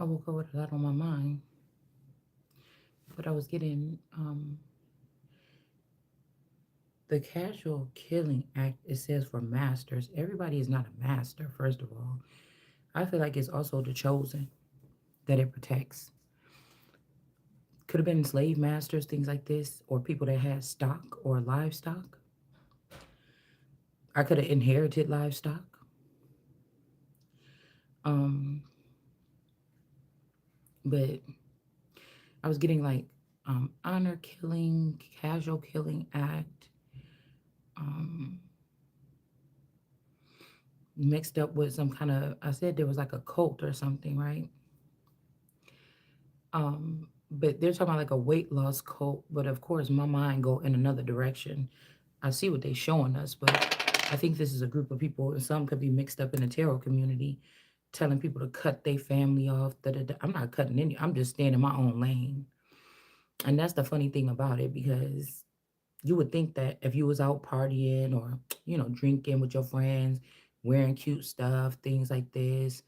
I woke up with a lot on my mind, but I was getting the casual killing act. It says for masters. Everybody is not a master. First of all, I feel like it's also the chosen that it protects. Could have been slave masters, things like this, or people that had stock or livestock. I could have inherited livestock. Um, but I was getting like honor killing, casual killing act, um, mixed up with some kind of. I said there was like a cult or something, right? But they're talking about like a weight loss cult. But of course, my mind go in another direction. I see what they're showing us, but I think this is a group of people, and some could be mixed up in the tarot community, telling people to cut their family off. Da, da, da. I'm not cutting any. I'm just staying in my own lane. And that's the funny thing about it, because you would think that if you was out partying or drinking with your friends, wearing cute stuff, things like this,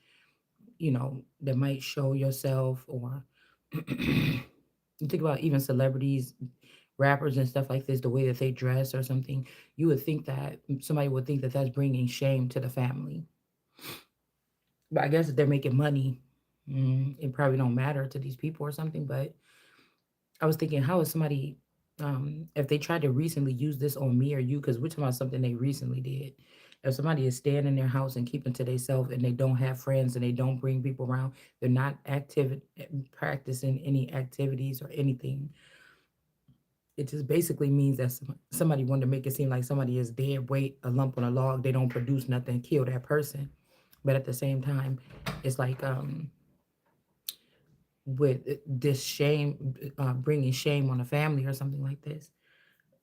that might show yourself. Or you think about even celebrities, rappers and stuff like this, the way that they dress or something, you would think that somebody would think that that's bringing shame to the family. But I guess if they're making money, it probably don't matter to these people or something. But I was thinking, how is somebody, if they tried to recently use this on me or you, because we're talking about something they recently did. If somebody is staying in their house and keeping to themselves, and they don't have friends and they don't bring people around, they're not practicing any activities or anything. It just basically means that somebody wanted to make it seem like somebody is dead weight, a lump on a log. They don't produce nothing, kill that person. But at the same time, it's like with this shame, bringing shame on a family or something like this.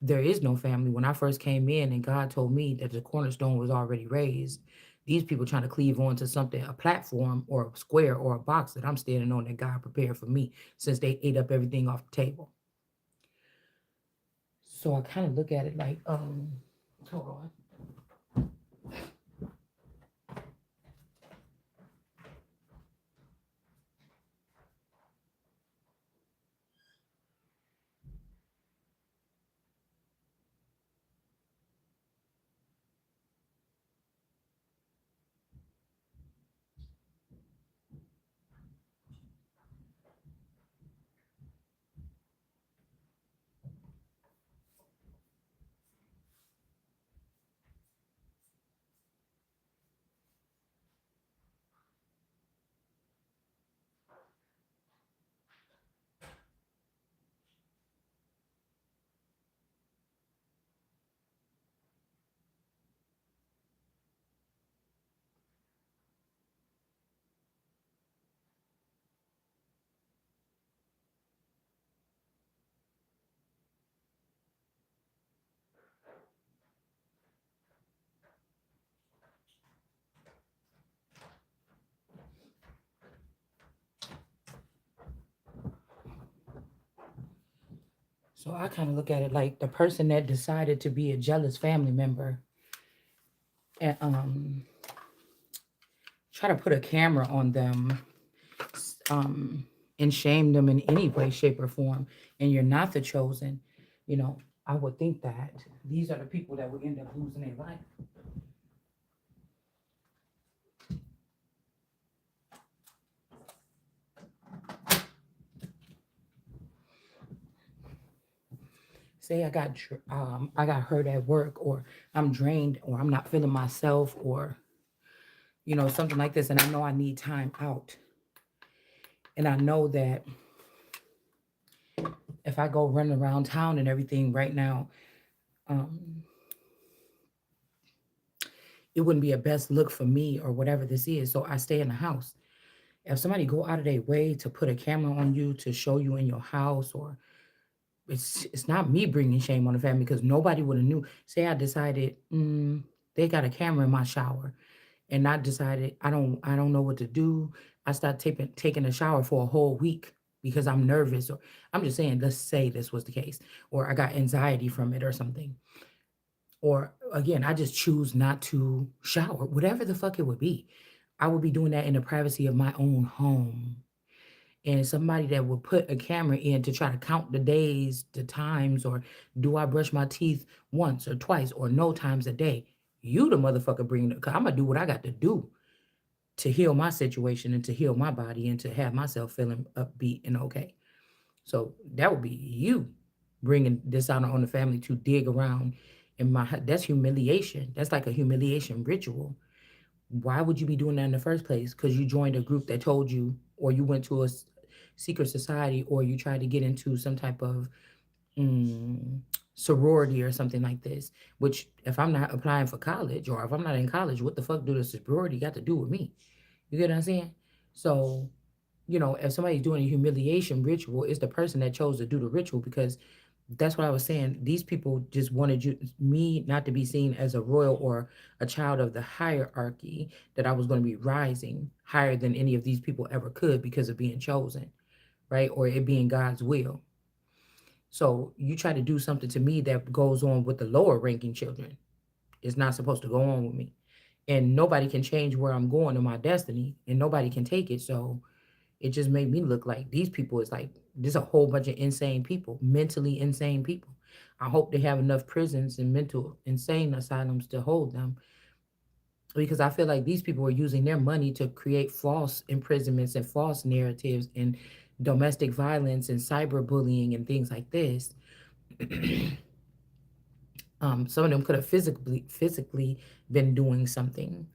There is no family. When I first came in and God told me that the cornerstone was already raised, these people trying to cleave onto something, a platform or a square or a box that I'm standing on, that God prepared for me, since they ate up everything off the table. So I kind of look at it like, hold on. So I kind of look at it like the person that decided to be a jealous family member and try to put a camera on them, um, and shame them in any way, shape, or form, and you're not the chosen, you know, I would think that these are the people that would end up losing their life. Say I got hurt at work, or I'm drained, or I'm not feeling myself, or something like this, and I know I need time out, and I know that if I go run around town and everything right now, um, it wouldn't be a best look for me or whatever this is. So I stay in the house. If somebody go out of their way to put a camera on you to show you in your house, or it's not me bringing shame on the family, because nobody would have knew. Say I decided, they got a camera in my shower, and I decided I don't know what to do. I start taking a shower for a whole week because I'm nervous, or I'm just saying, let's say this was the case, or I got anxiety from it or something. Or again, I just choose not to shower, whatever the fuck it would be. I would be doing that in the privacy of my own home. and somebody that would put a camera in to try to count the days, the times, or do I brush my teeth once or twice or no times a day. You the motherfucker bring the, cause I'm gonna do what I got to do to heal my situation and to heal my body and to have myself feeling upbeat and okay. So that would be you bringing dishonor on the family to dig around in my, that's humiliation. That's like a humiliation ritual. Why would you be doing that in the first place? Because you joined a group that told you, or you went to a secret society, or you tried to get into some type of mm, sorority or something like this. Which, if I'm not applying for college or if I'm not in college, what the fuck do the sorority got to do with me? You get what I'm saying? So, if somebody's doing a humiliation ritual, it's the person that chose to do the ritual because that's what I was saying. These people just wanted me not to be seen as a royal or a child of the hierarchy, that I was going to be rising higher than any of these people ever could because of being chosen, right? Or it being God's will. So you try to do something to me that goes on with the lower ranking children. It's not supposed to go on with me. And nobody can change where I'm going in my destiny, and nobody can take it. So it just made me look like these people is like, there's a whole bunch of insane people, mentally insane people. I hope they have enough prisons and mental insane asylums to hold them, because I feel like these people are using their money to create false imprisonments and false narratives and domestic violence and cyberbullying and things like this. Some of them could have physically been doing something.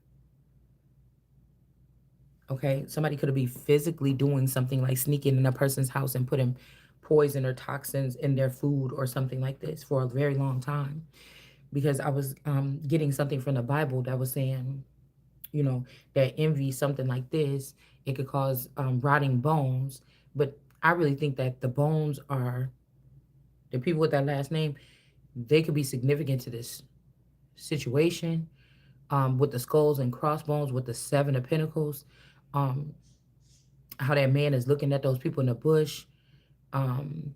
Okay, somebody could have been physically doing something like sneaking in a person's house and putting poison or toxins in their food or something like this for a very long time. Because I was getting something from the Bible that was saying, you know, that envy, something like this, it could cause rotting bones. But I really think that the bones are, the people with that last name, they could be significant to this situation, with the skulls and crossbones, with the seven of pentacles, um, how that man is looking at those people in the bush. Um,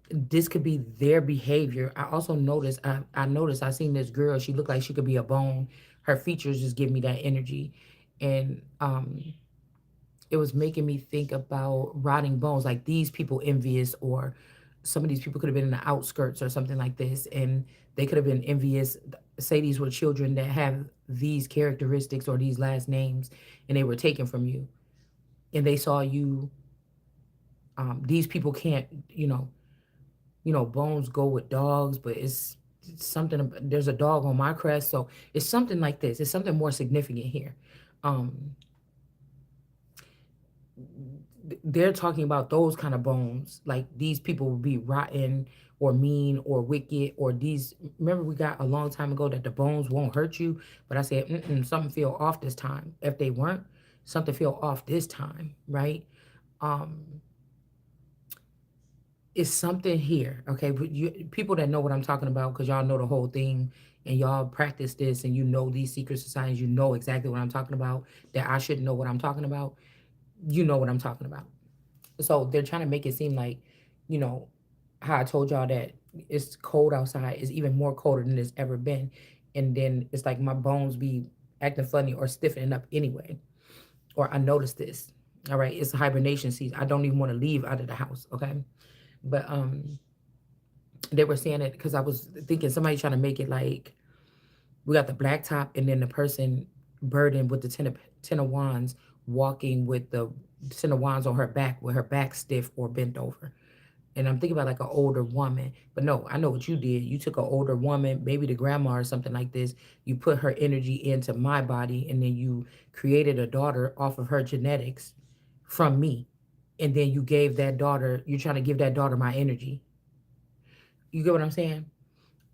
this could be their behavior. I also noticed, I noticed, I seen this girl, she looked like she could be a bone. Her features just give me that energy. And it was making me think about rotting bones, like these people envious, or some of these people could have been in the outskirts or something like this, and they could have been envious. Say these were children that have these characteristics or these last names, and they were taken from you, and they saw you. These people can't, bones go with dogs, but it's something. There's a dog on my crest, so it's something like this. It's something more significant here. Um, they're talking about those kind of bones. Like these people will be rotten or mean or wicked, or these. Remember, we got a long time ago that the bones won't hurt you, but I said something feel off this time. If they weren't, something feel off this time, right? Um, it's something here, okay? But you people that know what I'm talking about, because y'all know the whole thing and y'all practice this and you know these secret societies, you know exactly what I'm talking about. That I shouldn't know what I'm talking about. You know what I'm talking about. So they're trying to make it seem like, you know, how I told y'all that it's cold outside, is even more colder than it's ever been. And then it's like my bones be acting funny or stiffening up anyway. Or I noticed this. All right, it's hibernation season. I don't even want to leave out of the house, okay? But they were saying it because I was thinking somebody trying to make it like we got the black top and then the person burdened with the ten of wands walking with the ten of wands on her back with her back stiff or bent over. And I'm thinking about like an older woman. But no, I know what you did. You took an older woman, maybe the grandma or something like this. You put her energy into my body, and then you created a daughter off of her genetics from me. And then you gave that daughter, you're trying to give that daughter my energy. You get what I'm saying?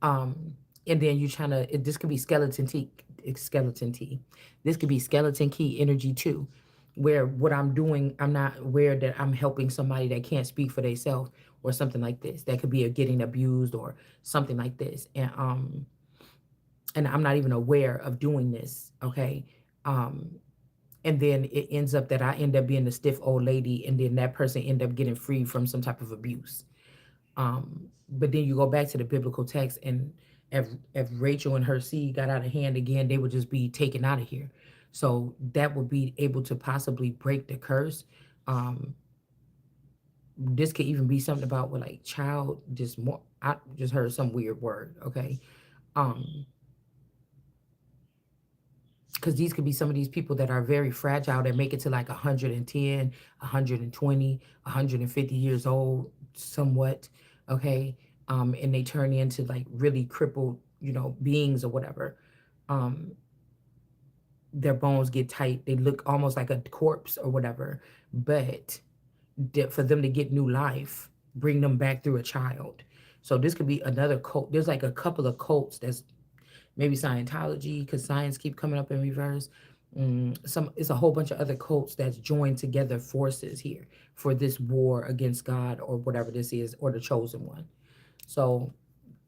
Um, and then you trying to, this could be skeleton T. This could be skeleton key energy too, where what I'm doing, I'm not aware that I'm helping somebody that can't speak for themselves or something like this. That could be a getting abused or something like this. And I'm not even aware of doing this. Okay. Um, and then it ends up that I end up being the stiff old lady, and then that person end up getting free from some type of abuse. But then you go back to the biblical text, and if Rachel and her seed got out of hand again, they would just be taken out of here. So that would be able to possibly break the curse. Um, this could even be something about with like child just more. I just heard some weird word. Okay. Um, because these could be some of these people that are very fragile that make it to like 110, 120, 150 years old, somewhat. Okay. And they turn into like really crippled, beings or whatever. Um, their bones get tight. They look almost like a corpse or whatever. But for them to get new life, bring them back through a child. So this could be another cult. There's like a couple of cults that's maybe Scientology, because science keep coming up in reverse. Some It's a whole bunch of other cults that's joined together forces here for this war against God or whatever this is, or the chosen one. So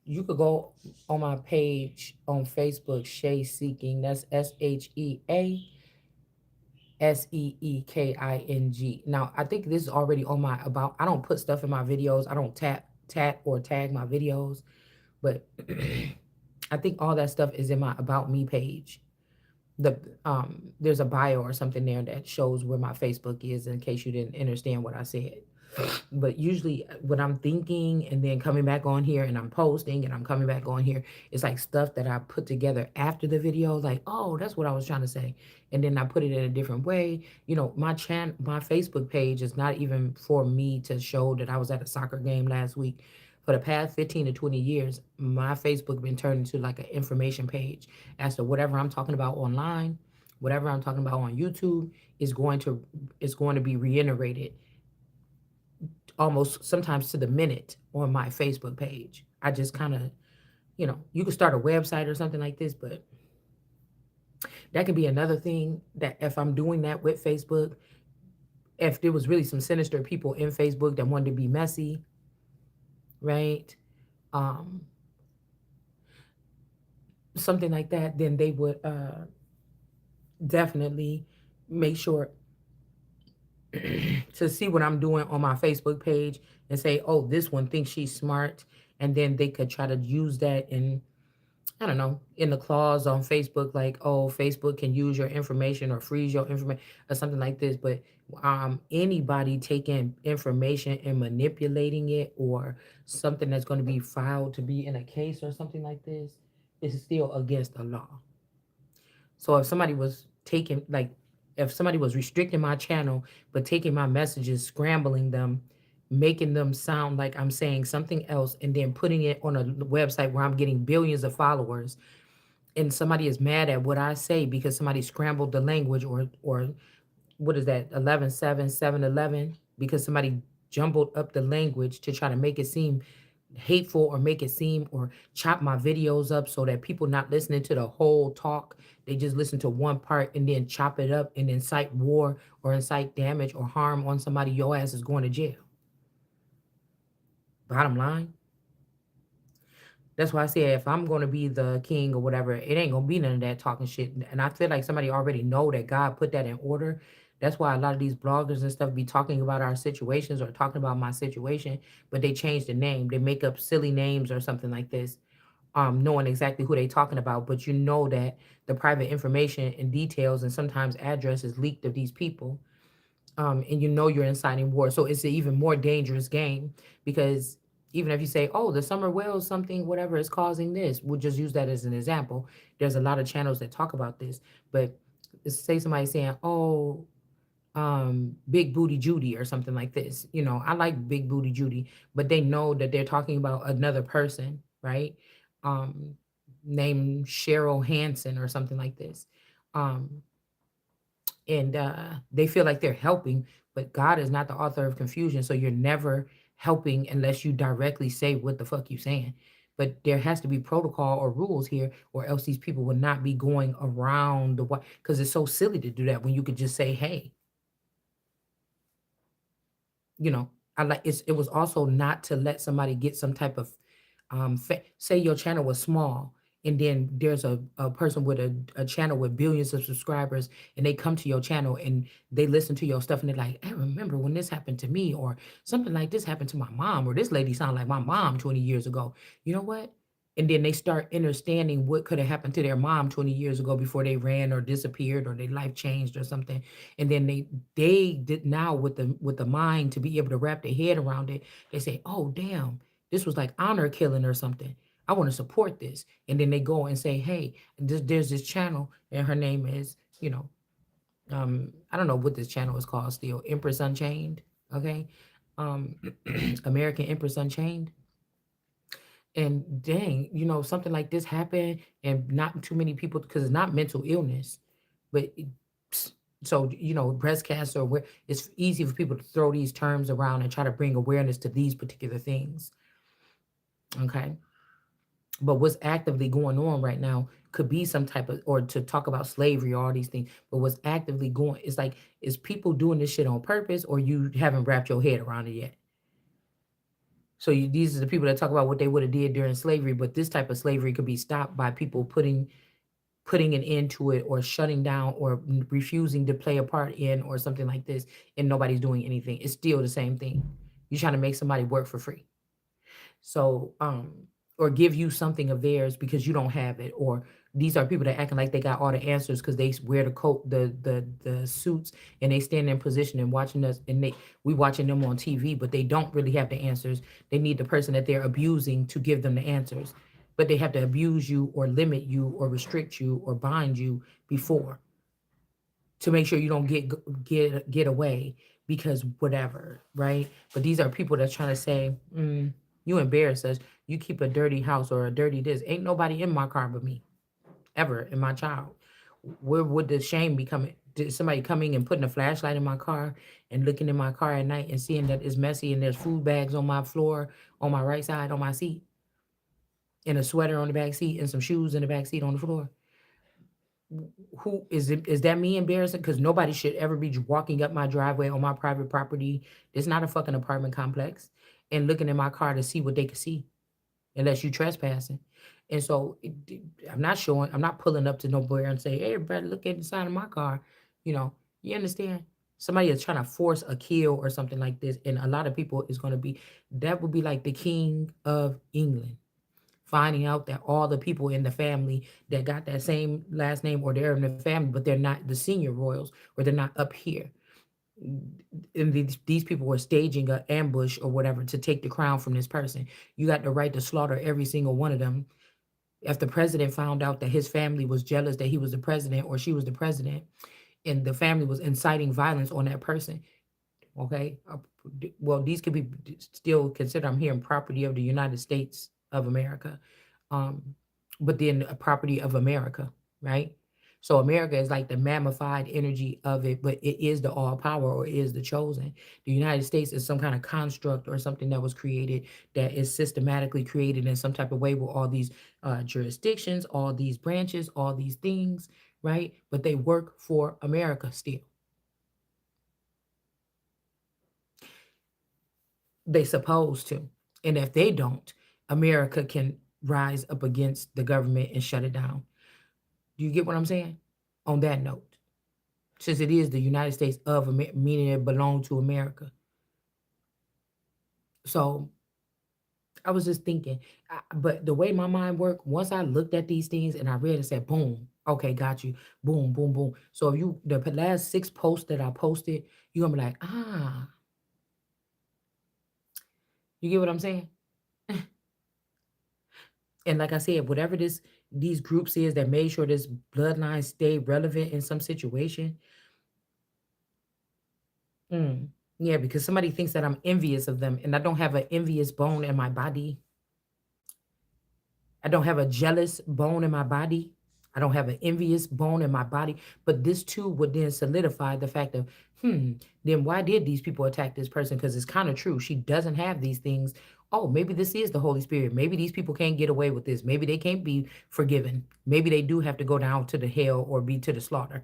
you could go on my page on Facebook, Shay Seeking. That's SheaSeeking. Now I think this is already on my about. I don't put stuff in my videos. I don't tap or tag my videos, but I think all that stuff is in my about me page. There's a bio or something there that shows where my Facebook is in case you didn't understand what I said. But usually what I'm thinking and then coming back on here and I'm posting and I'm coming back on here, it's like stuff that I put together after the video, like, oh, that's what I was trying to say. And then I put it in a different way. My Facebook page is not even for me to show that I was at a soccer game last week. For the past 15 to 20 years, my Facebook been turned into like an information page as to whatever I'm talking about online, whatever I'm talking about on YouTube is going to be reiterated almost sometimes to the minute on my Facebook page. I just kind of, you could start a website or something like this, but that could be another thing that if I'm doing that with Facebook, if there was really some sinister people in Facebook that wanted to be messy, right? Um, Something like that, then they would definitely make sure to see what I'm doing on my Facebook page and say, oh, this one thinks she's smart. And then they could try to use that in, I don't know, in the clause on Facebook, like, oh, Facebook can use your information or freeze your information or something like this. But anybody taking information and manipulating it or something that's going to be filed to be in a case or something like this is still against the law. So if somebody was taking, like, if somebody was restricting my channel, but taking my messages, scrambling them, making them sound like I'm saying something else, and then putting it on a website where I'm getting billions of followers, and somebody is mad at what I say because somebody scrambled the language, or what is that, 11.7, 7.11, because somebody jumbled up the language to try to make it seem hateful or make it seem or chop my videos up so that people not listening to the whole talk, they just listen to one part and then chop it up and incite war or incite damage or harm on somebody, your ass is going to jail. Bottom line, that's why I say if I'm gonna be the king or whatever, it ain't gonna be none of that talking shit. And I feel like somebody already know that God put that in order. That's why a lot of these bloggers and stuff be talking about our situations or talking about my situation, but they change the name. They make up silly names or something like this, knowing exactly who they talking about. But you know that the private information and details and sometimes addresses leaked of these people, and you know you're inciting war. So it's an even more dangerous game because even if you say, oh, the summer whales, something, whatever is causing this, we'll just use that as an example. There's a lot of channels that talk about this, but say somebody saying, oh, Big Booty Judy or something like this. I like Big Booty Judy, but they know that they're talking about another person, right? Um, Named Cheryl Hansen or something like this. Um, and they feel like they're helping, but God is not the author of confusion, so you're never helping unless you directly say what the fuck you saying. But there has to be protocol or rules here, or else these people would not be going around the what, because it's so silly to do that when you could just say, hey, you know, it was also not to let somebody get some type of say your channel was small, and then there's a person with a channel with billions of subscribers, and they come to your channel and they listen to your stuff and they're like, I remember when this happened to me, or something like this happened to my mom, or this lady sounded like my mom 20 years ago. You know what? and then they start understanding what could have happened to their mom 20 years ago before they ran or disappeared or their life changed or something. And then they did now with the mind to be able to wrap their head around it. They say, oh damn, this was like honor killing or something. I want to support this. And then they go and say, hey, there's this channel, and her name is, I don't know what this channel is called still, Empress Unchained. Okay. um American Empress Unchained. And dang, something like this happened, and not too many people, because it's not mental illness, but so breast cancer, where it's easy for people to throw these terms around and try to bring awareness to these particular things. Okay. But what's actively going on right now could be some type of, or to talk about slavery or all these things, but what's actively going, it's like, is people doing this shit on purpose, or you haven't wrapped your head around it yet? So these are the people that talk about what they would have did during slavery, but this type of slavery could be stopped by people putting an end to it, or shutting down, or refusing to play a part in, or something like this, and nobody's doing anything. It's still the same thing. You're trying to make somebody work for free. So, or give you something of theirs because you don't have it, or these are people that acting like they got all the answers because they wear the coat, the suits, and they stand in position and watching us, and we watching them on TV, but they don't really have the answers. They need the person that they're abusing to give them the answers, but they have to abuse you, or limit you, or restrict you, or bind you before, to make sure you don't get away, because whatever, right? But these are people that's trying to say, you embarrass us. You keep a dirty house or a dirty this. Ain't nobody in my car but me, ever in my child. Where would the shame be coming? Did somebody coming and putting a flashlight in my car and looking in my car at night and seeing that it's messy and there's food bags on my floor, on my right side on my seat, and a sweater on the back seat, and some shoes in the back seat on the floor? Who is it? Is that me embarrassing? Because nobody should ever be walking up my driveway on my private property. It's not a fucking apartment complex, and looking in my car to see what they could see, unless you trespassing. And so I'm not showing. I'm not pulling up to nowhere and say, "Hey, everybody, look at the side of my car." You know, you understand? Somebody is trying to force a kill or something like this, and a lot of people is going to be. That would be like the King of England finding out that all the people in the family that got that same last name, or they're in the family, but they're not the senior royals, or they're not up here. And these people were staging an ambush or whatever to take the crown from this person. You got the right to slaughter every single one of them. If the president found out that his family was jealous that he was the president or she was the president, and the family was inciting violence on that person, okay, well, these could be still considered, I'm hearing, property of the United States of America, um, but then a property of America, right? So America is like the mammified energy of it, but it is the all power, or is the chosen. The United States is some kind of construct or something that was created, that is systematically created in some type of way, with all these jurisdictions, all these branches, all these things, right? But they work for America still. They supposed to. And if they don't, America can rise up against the government and shut it down. Do you get what I'm saying? On that note, since it is the United States of America, meaning it belonged to America. So I was just thinking, but the way my mind worked, once I looked at these things and I read and said, boom, okay, got you, boom, boom, boom. So if you, the last 6 posts that I posted, you're gonna be like, you get what I'm saying? And like I said, whatever these groups is that made sure this bloodline stay relevant in some situation. Yeah, because somebody thinks that I'm envious of them, and I don't have an envious bone in my body. I don't have a jealous bone in my body. I don't have an envious bone in my body. But this too would then solidify the fact of, then why did these people attack this person? Because it's kind of true. She doesn't have these things. Oh, maybe this is the Holy Spirit. Maybe these people can't get away with this. Maybe they can't be forgiven. Maybe they do have to go down to the hell or be to the slaughter.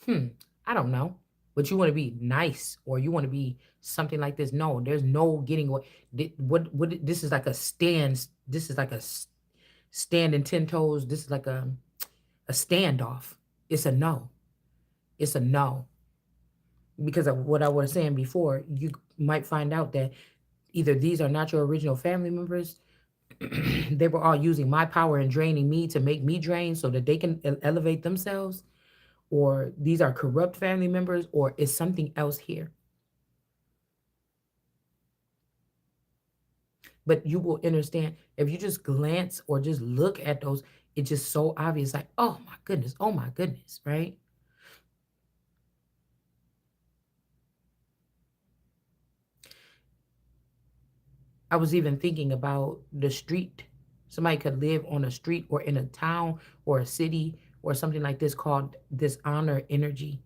I don't know. But you want to be nice, or you want to be something like this. No, there's no getting away. What this is like a stand. This is like a standing 10 toes. This is like a standoff. It's a no. It's a no. Because of what I was saying before, you might find out that either these are not your original family members, They were all using my power and draining me to make me drain so that they can elevate themselves, or these are corrupt family members, or is something else here. But you will understand if you just glance or just look at those, it's just so obvious, like, oh my goodness, right? I was even thinking about the street. Somebody could live on a street or in a town or a city or something like this called dishonor energy.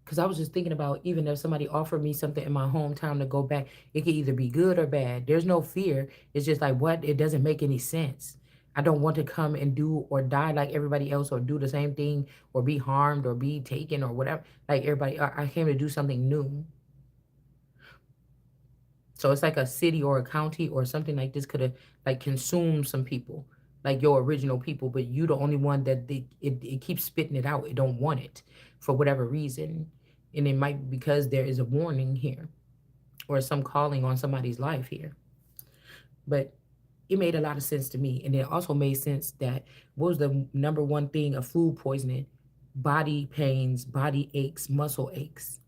Because I was just thinking about, even if somebody offered me something in my hometown to go back, it could either be good or bad. There's no fear. It's just like, what? It doesn't make any sense. I don't want to come and do or die like everybody else, or do the same thing, or be harmed or be taken or whatever. Like everybody, I came to do something new. So it's like a city or a county or something like this could have like consumed some people, like your original people, but you the only one that it keeps spitting it out. It don't want it for whatever reason. And it might be because there is a warning here or some calling on somebody's life here. But it made a lot of sense to me. And it also made sense that what was the number one thing of food poisoning? Body pains, body aches, muscle aches.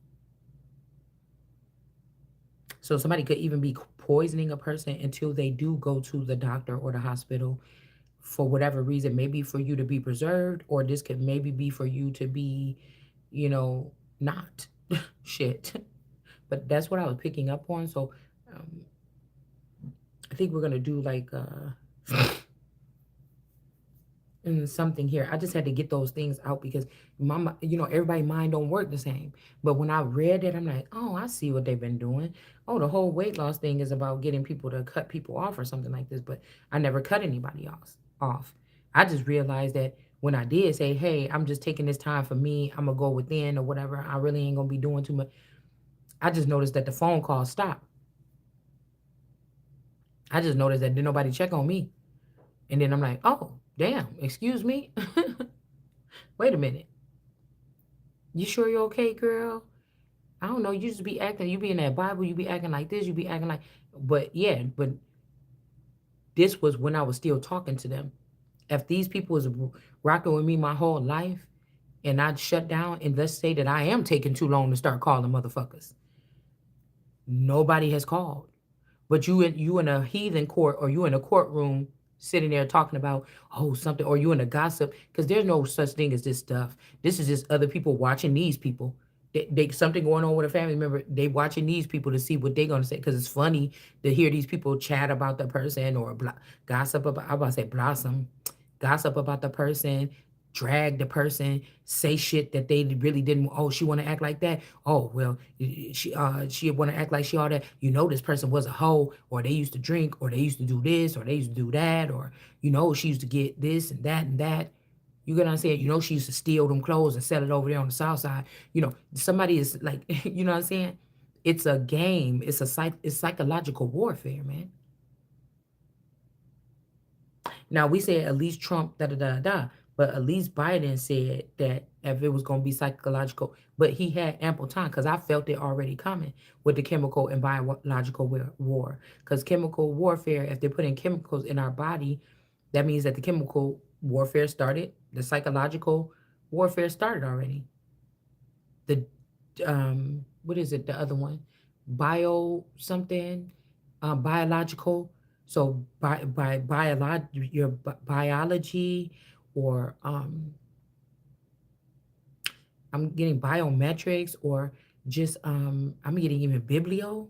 So somebody could even be poisoning a person until they do go to the doctor or the hospital for whatever reason. Maybe for you to be preserved, or this could maybe be for you to be, not shit. But that's what I was picking up on. So um, I think we're gonna do like something here. I just had to get those things out because everybody mind don't work the same. But when I read it, I'm like, oh, I see what they've been doing. Oh, the whole weight loss thing is about getting people to cut people off or something like this. But I never cut anybody off. I just realized that when I did say, hey, I'm just taking this time for me, I'm gonna go within or whatever. I really ain't gonna be doing too much. I just noticed that the phone call stopped. I just noticed that didn't nobody check on me. And then I'm like, oh, damn, excuse me. Wait a minute. You sure you're okay, girl? I don't know. You just be acting. You be in that Bible. You be acting like this. You be acting like. But yeah, but this was when I was still talking to them. If these people was rocking with me my whole life, and I'd shut down, and let's say that I am taking too long to start calling motherfuckers, nobody has called. But you in a heathen court, or you in a courtroom sitting there talking about something, or you in a gossip, because there's no such thing as this stuff. This is just other people watching these people. They something going on with a family member. They watching these people to see what they're gonna say, because it's funny to hear these people chat about the person, or gossip about. I'm about to say blossom, gossip about the person, drag the person, say shit that they really didn't. Oh, she want to act like that. Oh well, she want to act like she all that. This person was a hoe, or they used to drink, or they used to do this, or they used to do that, or she used to get this and that and that. You get what I'm saying? She used to steal them clothes and sell it over there on the south side. Somebody is like, you know what I'm saying? It's a game. It's psychological warfare, man. Now we said at least Trump da da da da, but at least Biden said that if it was going to be psychological, but he had ample time, because I felt it already coming with the chemical and biological war. Because chemical warfare, if they're putting chemicals in our body, that means that the chemical warfare started. The psychological warfare started already. The what is it? The other one, bio something, biological. So your biology, or I'm getting biometrics, or just I'm getting even biblio,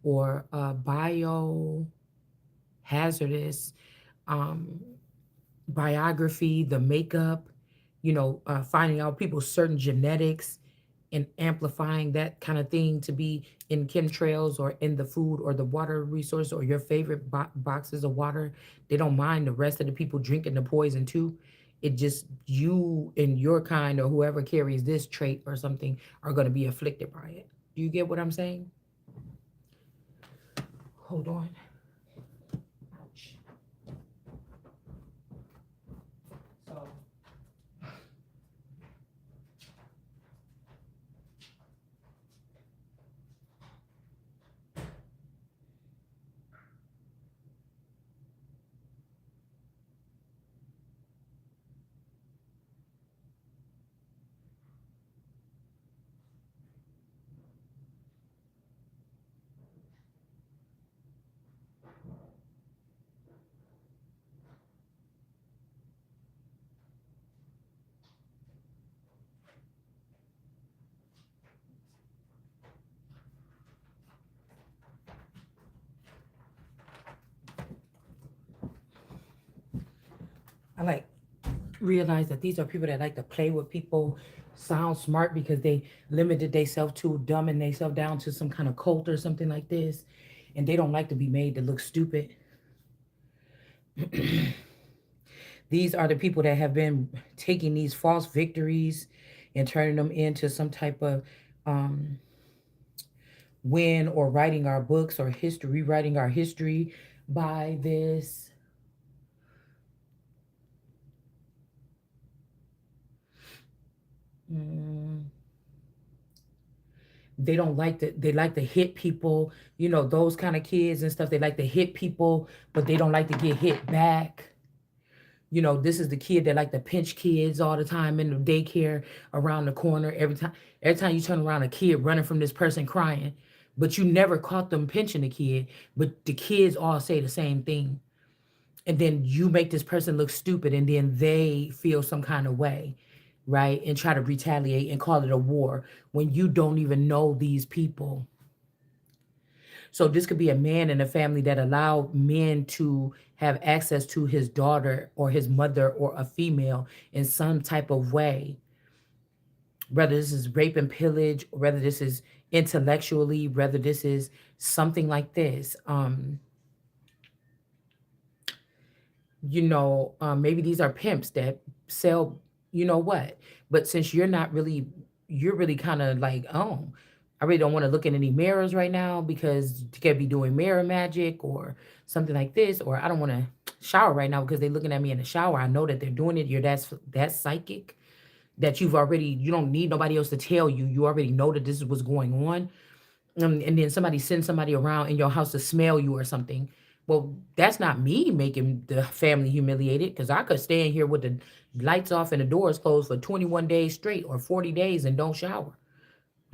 or bio hazardous, um, biography, the makeup, finding out people's certain genetics and amplifying that kind of thing to be in chemtrails, or in the food or the water resource, or your favorite boxes of water. They don't mind the rest of the people drinking the poison too. It just, you and your kind, or whoever carries this trait or something, are going to be afflicted by it. Do you get what I'm saying? Hold on. Ouch. So I like realize that these are people that like to play with people, sound smart because they limited themselves to dumbing themselves down to some kind of cult or something like this, and they don't like to be made to look stupid. These are the people that have been taking these false victories and turning them into some type of um, win, or writing our books or history, rewriting our history by this. mm, they don't like to, they like to hit people, those kind of kids and stuff. They like to hit people, but they don't like to get hit back. This is the kid that like to pinch kids all the time in the daycare, around the corner. Every time you turn around, a kid running from this person crying, but you never caught them pinching the kid. But the kids all say the same thing, and then you make this person look stupid, and then they feel some kind of way, right, and try to retaliate and call it a war when you don't even know these people. So this could be a man in a family that allowed men to have access to his daughter or his mother or a female in some type of way. Whether this is rape and pillage, or whether this is intellectually, whether this is something like this. Maybe these are pimps that sell, you know what? But since you're really kind of like, oh, I really don't want to look in any mirrors right now because you could be doing mirror magic or something like this, or I don't want to shower right now because they're looking at me in the shower. I know that they're doing it. You're that's psychic, that you don't need nobody else to tell you. You already know that this is what's going on, and then somebody sends somebody around in your house to smell you or something. Well, that's not me making the family humiliated, because I could stay in here with the lights off and the doors closed for 21 days straight or 40 days and don't shower.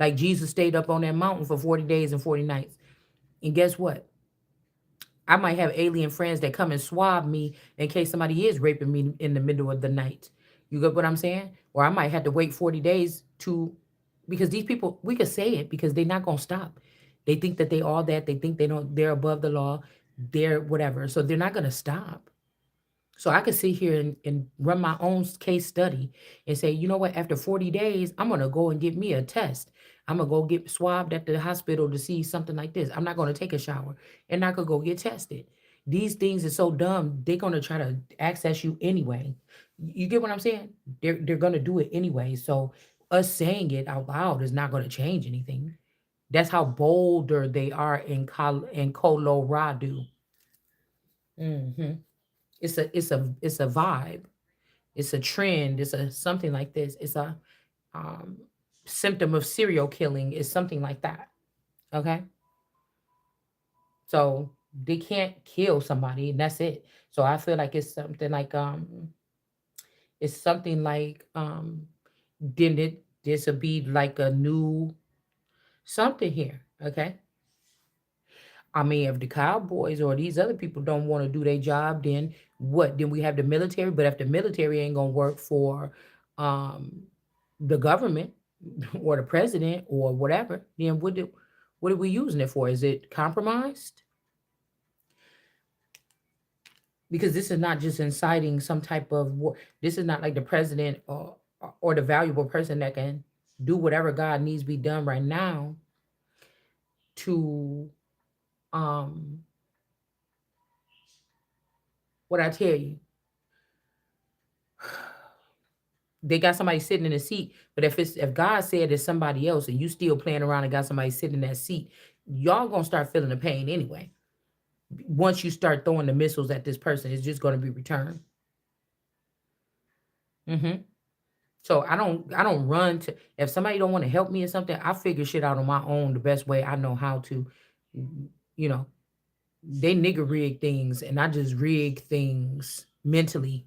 Like Jesus stayed up on that mountain for 40 days and 40 nights. And guess what? I might have alien friends that come and swab me in case somebody is raping me in the middle of the night. You get what I'm saying? Or I might have to wait 40 days to, because these people, we could say it because they're not going to stop. They think that they all that. They think they're above the law. They're whatever. So they're not going to stop. So I could sit here and run my own case study and say, you know what, after 40 days, I'm going to go and get me a test. I'm going to go get swabbed at the hospital to see something like this. I'm not going to take a shower and I could go get tested. These things are so dumb, they're going to try to access you anyway. You get what I'm saying? They're going to do it anyway. So us saying it out loud is not going to change anything. That's how bolder they are in Colorado. hmm it's a vibe. It's a trend. It's a something like this. It's a um, symptom of serial killing. It's something like that. Okay, so they can't kill somebody, and that's it. So I feel like it's something like then this will be like a new something here. Okay, I mean, if the cowboys or these other people don't want to do their job, then what? Then we have the military. But if the military ain't gonna work for um, the government or the president or whatever, then what are we using it for? Is it compromised? Because this is not just inciting some type of war. This is not like the president or the valuable person that can do whatever God needs to be done right now to um what I tell you. They got somebody sitting in the seat, but if God said it's somebody else and you still playing around and got somebody sitting in that seat, y'all gonna start feeling the pain anyway. Once you start throwing the missiles at this person, it's just gonna be returned. hmm So I don't run to, if somebody don't want to help me or something, I figure shit out on my own the best way I know how to. You know, they nigger rig things and I just rig things mentally.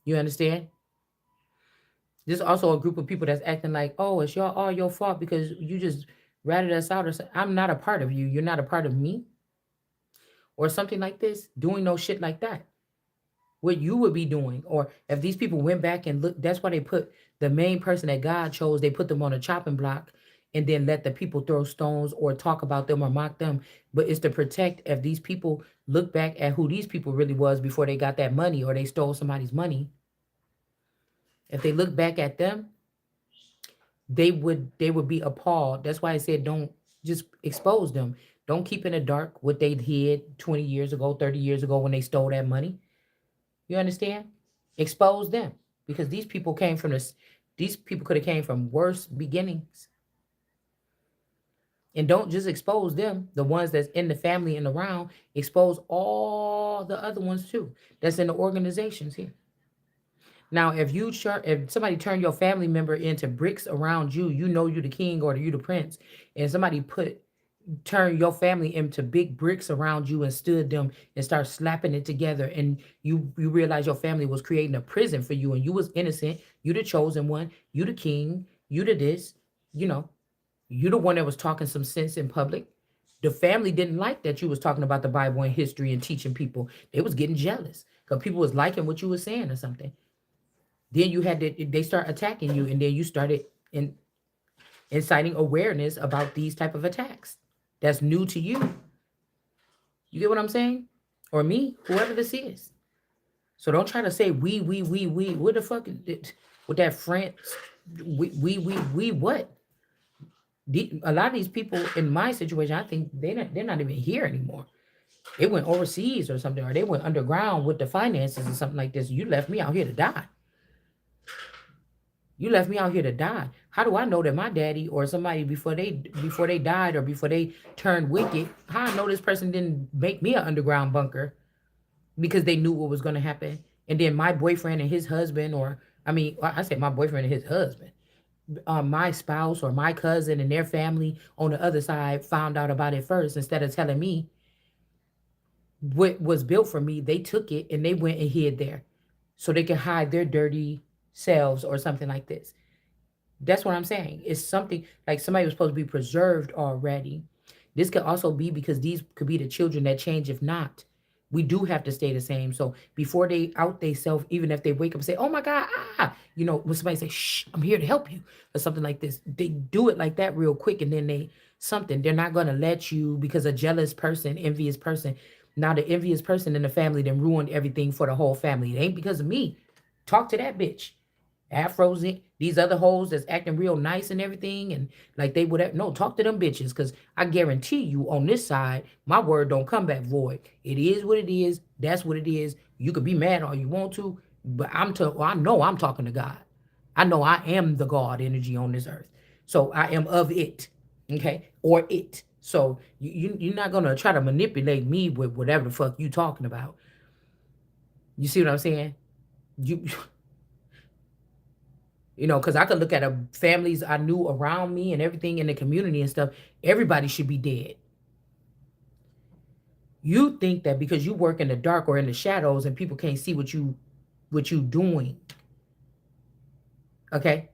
You understand? There's also a group of people that's acting like, oh, it's all your fault because you just ratted us out or something. I'm not a part of you. You're not a part of me or something like this. Doing no shit like that. What you would be doing, or if these people went back and look, that's why they put the main person that God chose. They put them on a chopping block and then let the people throw stones or talk about them or mock them. But it's to protect if these people look back at who these people really was before they got that money or they stole somebody's money. If they look back at them, they would be appalled. That's why I said don't just expose them. Don't keep in the dark what they did 20 years ago, 30 years ago when they stole that money. You understand? Expose them because these people came from this. These people could have came from worse beginnings. And don't just expose them, the ones that's in the family and around. Expose all the other ones too. That's in the organizations here. Now, if somebody turn your family member into bricks around you, you know you the king or you the prince, and somebody turn your family into big bricks around you and stood them and start slapping it together, and you realize your family was creating a prison for you, and you was innocent, you the chosen one, you the king, you the this, you know, you the one that was talking some sense in public. The family didn't like that you was talking about the Bible and history and teaching people. They was getting jealous because people was liking what you was saying or something. Then they start attacking you, and then you started inciting awareness about these type of attacks. That's new to you. You get what I'm saying? Or me, whoever this is. So don't try to say we. What the fuck is it? With that French? We what? A lot of these people in my situation, I think they're not even here anymore. They went overseas or something, or they went underground with the finances or something like this. You left me out here to die. You left me out here to die. How do I know that my daddy or somebody before they died or before they turned wicked? How I know this person didn't make me an underground bunker because they knew what was going to happen? And then my boyfriend and his husband, or I mean, I said my boyfriend and his husband, my spouse or my cousin and their family on the other side found out about it first instead of telling me what was built for me. They took it and they went and hid there so they could hide their dirty selves or something like this. That's what I'm saying. It's something like somebody was supposed to be preserved already. This could also be because these could be the children that change. If not, we do have to stay the same. So before they out they self, even if they wake up and say, "Oh my God," when somebody say, "Shh, I'm here to help you," or something like this, they do it like that real quick, and then they're not gonna let you because a jealous person, envious person. Now the envious person in the family then ruined everything for the whole family. It ain't because of me. Talk to that bitch. Afros, these other hoes that's acting real nice and everything, and like they would have no talk to them bitches, because I guarantee you on this side, my word don't come back void. It is what it is. That's what it is. You could be mad all you want to, but I know I'm talking to God. I know I am the God energy on this earth, so I am of it, okay, or it. So you're not gonna try to manipulate me with whatever the fuck you talking about. You see what I'm saying? You because I could look at families I knew around me and everything in the community and stuff. Everybody should be dead. You think that because you work in the dark or in the shadows and people can't see what you doing, okay?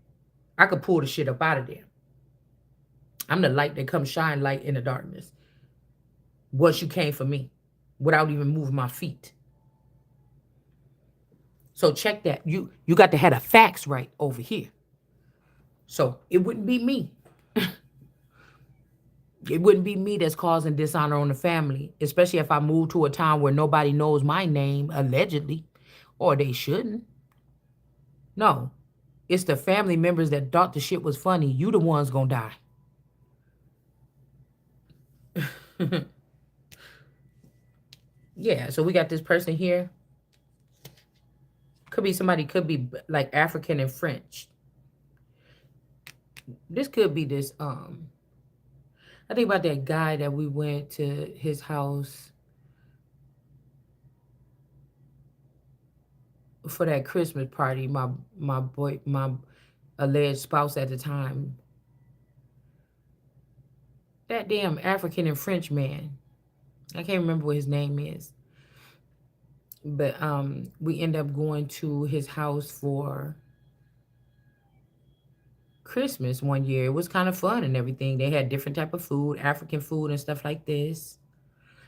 I could pull the shit up out of there. I'm the light that comes shine light in the darkness. Once you came for me, without even moving my feet. So check that. You got to have the facts right over here. So it wouldn't be me. It wouldn't be me that's causing dishonor on the family, especially if I move to a town where nobody knows my name, allegedly, or they shouldn't. No, it's the family members that thought the shit was funny. You the ones gonna die. Yeah, so we got this person here. Could be somebody, could be like African and French. This could be this, I think about that guy that we went to his house for that Christmas party. My alleged spouse at the time. That damn African and French man. I can't remember what his name is. But we end up going to his house for Christmas one year. It was kind of fun and everything. They had different type of food, African food and stuff like this.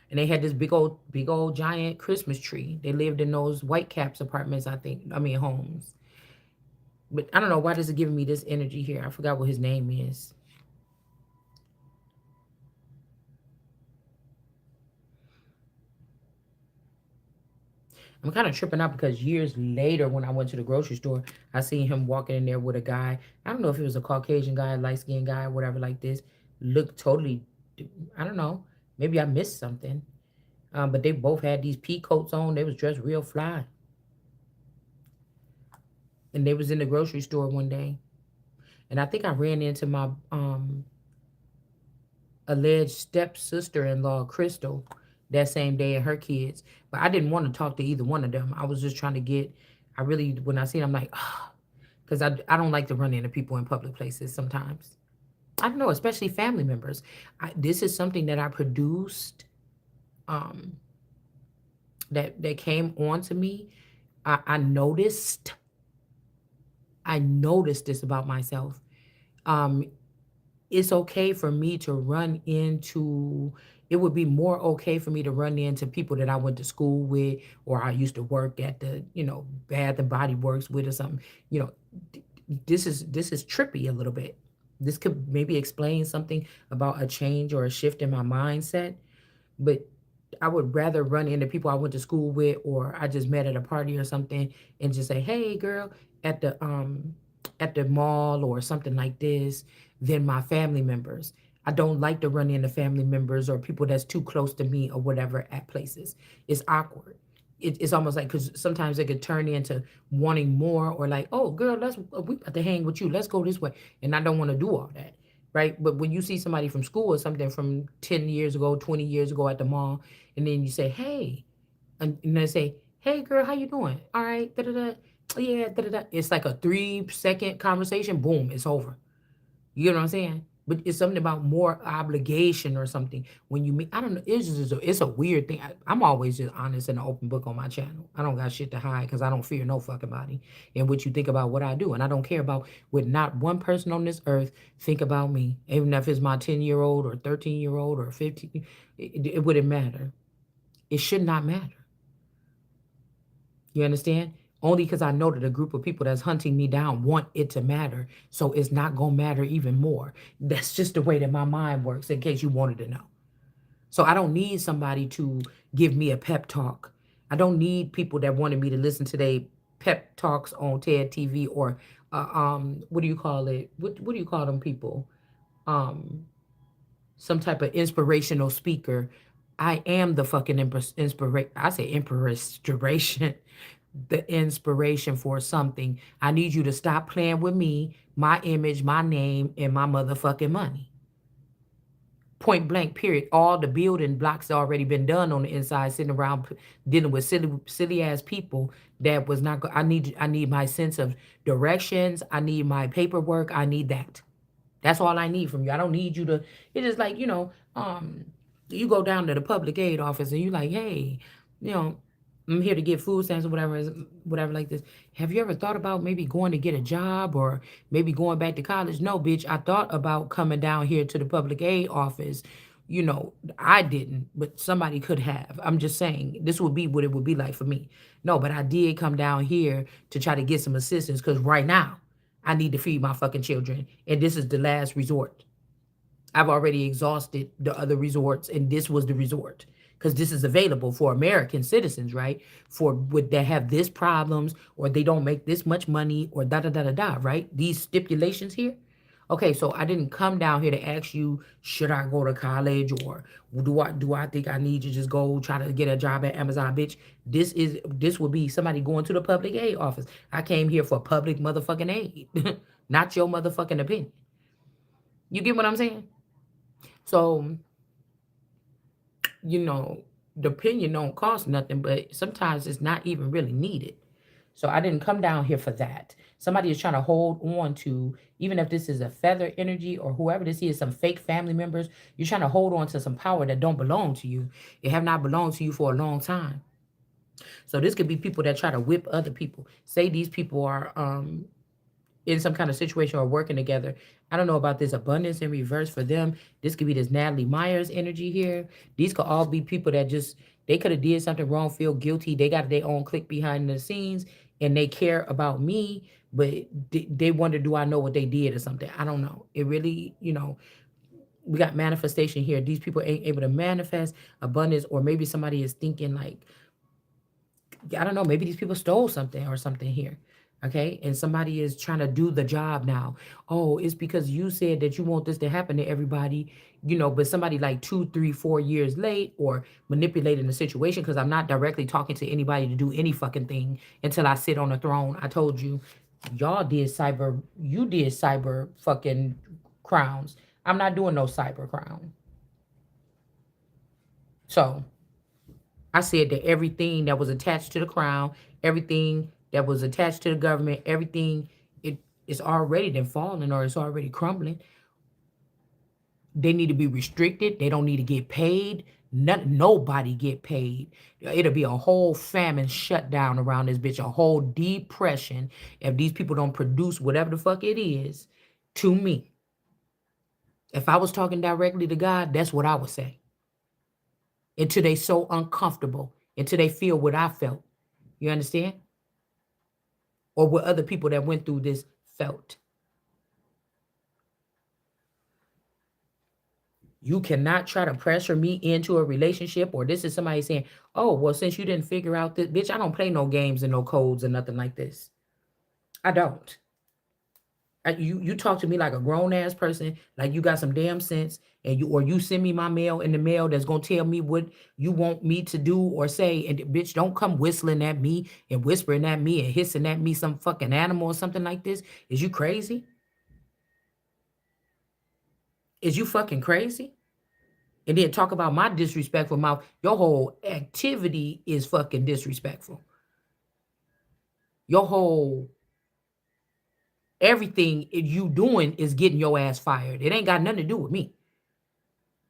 And they had this big old giant Christmas tree. They lived in those White Caps apartments, I think. I mean homes. But I don't know why this is giving me this energy here. I forgot what his name is. I'm kind of tripping out because years later, when I went to the grocery store, I seen him walking in there with a guy. I don't know if it was a Caucasian guy, light skinned guy, whatever, like this. Looked totally, I don't know. Maybe I missed something. But they both had these pea coats on. They was dressed real fly, and they was in the grocery store one day. And I think I ran into my alleged stepsister-in-law, Crystal, that same day, and her kids. But I didn't want to talk to either one of them. I was just trying to get. I really, when I seen, I'm like, because I don't like to run into people in public places sometimes. I don't know, especially family members. This is something that I produced, um, that came on to me. I noticed. I noticed this about myself. Um, it's okay for me to run into, it would be more okay for me to run into people that I went to school with, or I used to work at the, Bath and Body Works with, or something. You know, this is trippy a little bit. This could maybe explain something about a change or a shift in my mindset, but I would rather run into people I went to school with, or I just met at a party or something, and just say, "Hey, girl," at the mall or something like this, than my family members. I don't like to run into family members or people that's too close to me or whatever at places. It's awkward. It's almost like, because sometimes it could turn into wanting more, or like, "Oh, girl, we about to hang with you. Let's go this way," and I don't want to do all that, right? But when you see somebody from school or something from 10 years ago, 20 years ago at the mall, and then you say, "Hey," and they say, "Hey, girl, how you doing? All right, da da da." Yeah, da da da. It's like a 3-second conversation. Boom, it's over. You know what I'm saying? But it's something about more obligation or something when you meet. I don't know. It's a weird thing. I'm always just honest and an open book on my channel. I don't got shit to hide because I don't fear no fucking body. And what you think about what I do, and I don't care about what not one person on this earth think about me, even if it's my 10-year-old or 13-year-old or 15. It wouldn't matter. It should not matter. You understand? Only because I know that a group of people that's hunting me down want it to matter. So it's not going to matter even more. That's just the way that my mind works, in case you wanted to know. So I don't need somebody to give me a pep talk. I don't need people that wanted me to listen to their pep talks on TED TV, or what do you call it? What do you call them people? Um, some type of inspirational speaker. I am the fucking inspiration. I say inspiration, the inspiration for something. I need you to stop playing with me, my image, my name, and my motherfucking money. Point blank, period. All the building blocks already been done on the inside, sitting around dealing with silly ass people that was not. I need my sense of directions. I need my paperwork. I need that. That's all I need from you. I don't need you to. It is like, you go down to the public aid office and you like, "Hey, you know, I'm here to get food stamps or whatever like this. Have you ever thought about maybe going to get a job, or maybe going back to college?" No, bitch. I thought about coming down here to the public aid office. I didn't, but somebody could have. I'm just saying this would be what it would be like for me. No, but I did come down here to try to get some assistance, because right now I need to feed my fucking children, and this is the last resort. I've already exhausted the other resorts, and this was the resort, because this is available for American citizens, right? For would they have this problems, or they don't make this much money, or da da da da da, right? These stipulations here. Okay, so I didn't come down here to ask you, should I go to college, or do I think I need to just go try to get a job at Amazon, bitch? This would be somebody going to the public aid office. I came here for public motherfucking aid, not your motherfucking opinion. You get what I'm saying? So, you know, the opinion don't cost nothing, but sometimes it's not even really needed. So I didn't come down here for that. Somebody is trying to hold on to, even if this is a feather energy or whoever this is, some fake family members, you're trying to hold on to some power that don't belong to you. It have not belonged to you for a long time. So this could be people that try to whip other people. Say these people are in some kind of situation or working together. I don't know about this abundance in reverse for them. This could be this Natalie Myers energy here. These could all be people that just, they could have did something wrong, feel guilty. They got their own clique behind the scenes, and they care about me, but they wonder, do I know what they did or something? I don't know. It really, we got manifestation here. These people ain't able to manifest abundance, or maybe somebody is thinking like, I don't know, maybe these people stole something or something here. Okay. And somebody is trying to do the job now. Oh, it's because you said that you want this to happen to everybody, but somebody like 2, 3, 4 years late or manipulating the situation because I'm not directly talking to anybody to do any fucking thing until I sit on the throne. I told you, you did cyber fucking crowns. I'm not doing no cyber crown. So I said that everything that was attached to the crown, everything that was attached to the government, everything it is already then falling or it's already crumbling. They need to be restricted. They don't need to get paid. Nobody get paid. It'll be a whole famine shutdown around this bitch, a whole depression if these people don't produce whatever the fuck it is to me. If I was talking directly to God, that's what I would say. Until they so uncomfortable, until they feel what I felt. You understand? Or what other people that went through this felt. You cannot try to pressure me into a relationship, or this is somebody saying, oh, well, since you didn't figure out this, bitch, I don't play no games and no codes and nothing like this. I don't. You talk to me like a grown ass person, like you got some damn sense, and you send me my mail in the mail that's gonna tell me what you want me to do or say, and bitch, don't come whistling at me and whispering at me and hissing at me some fucking animal or something like this. Is you crazy? Is you fucking crazy? And then talk about my disrespectful mouth. Your whole activity is fucking disrespectful. Your whole everything you doing is getting your ass fired. It ain't got nothing to do with me.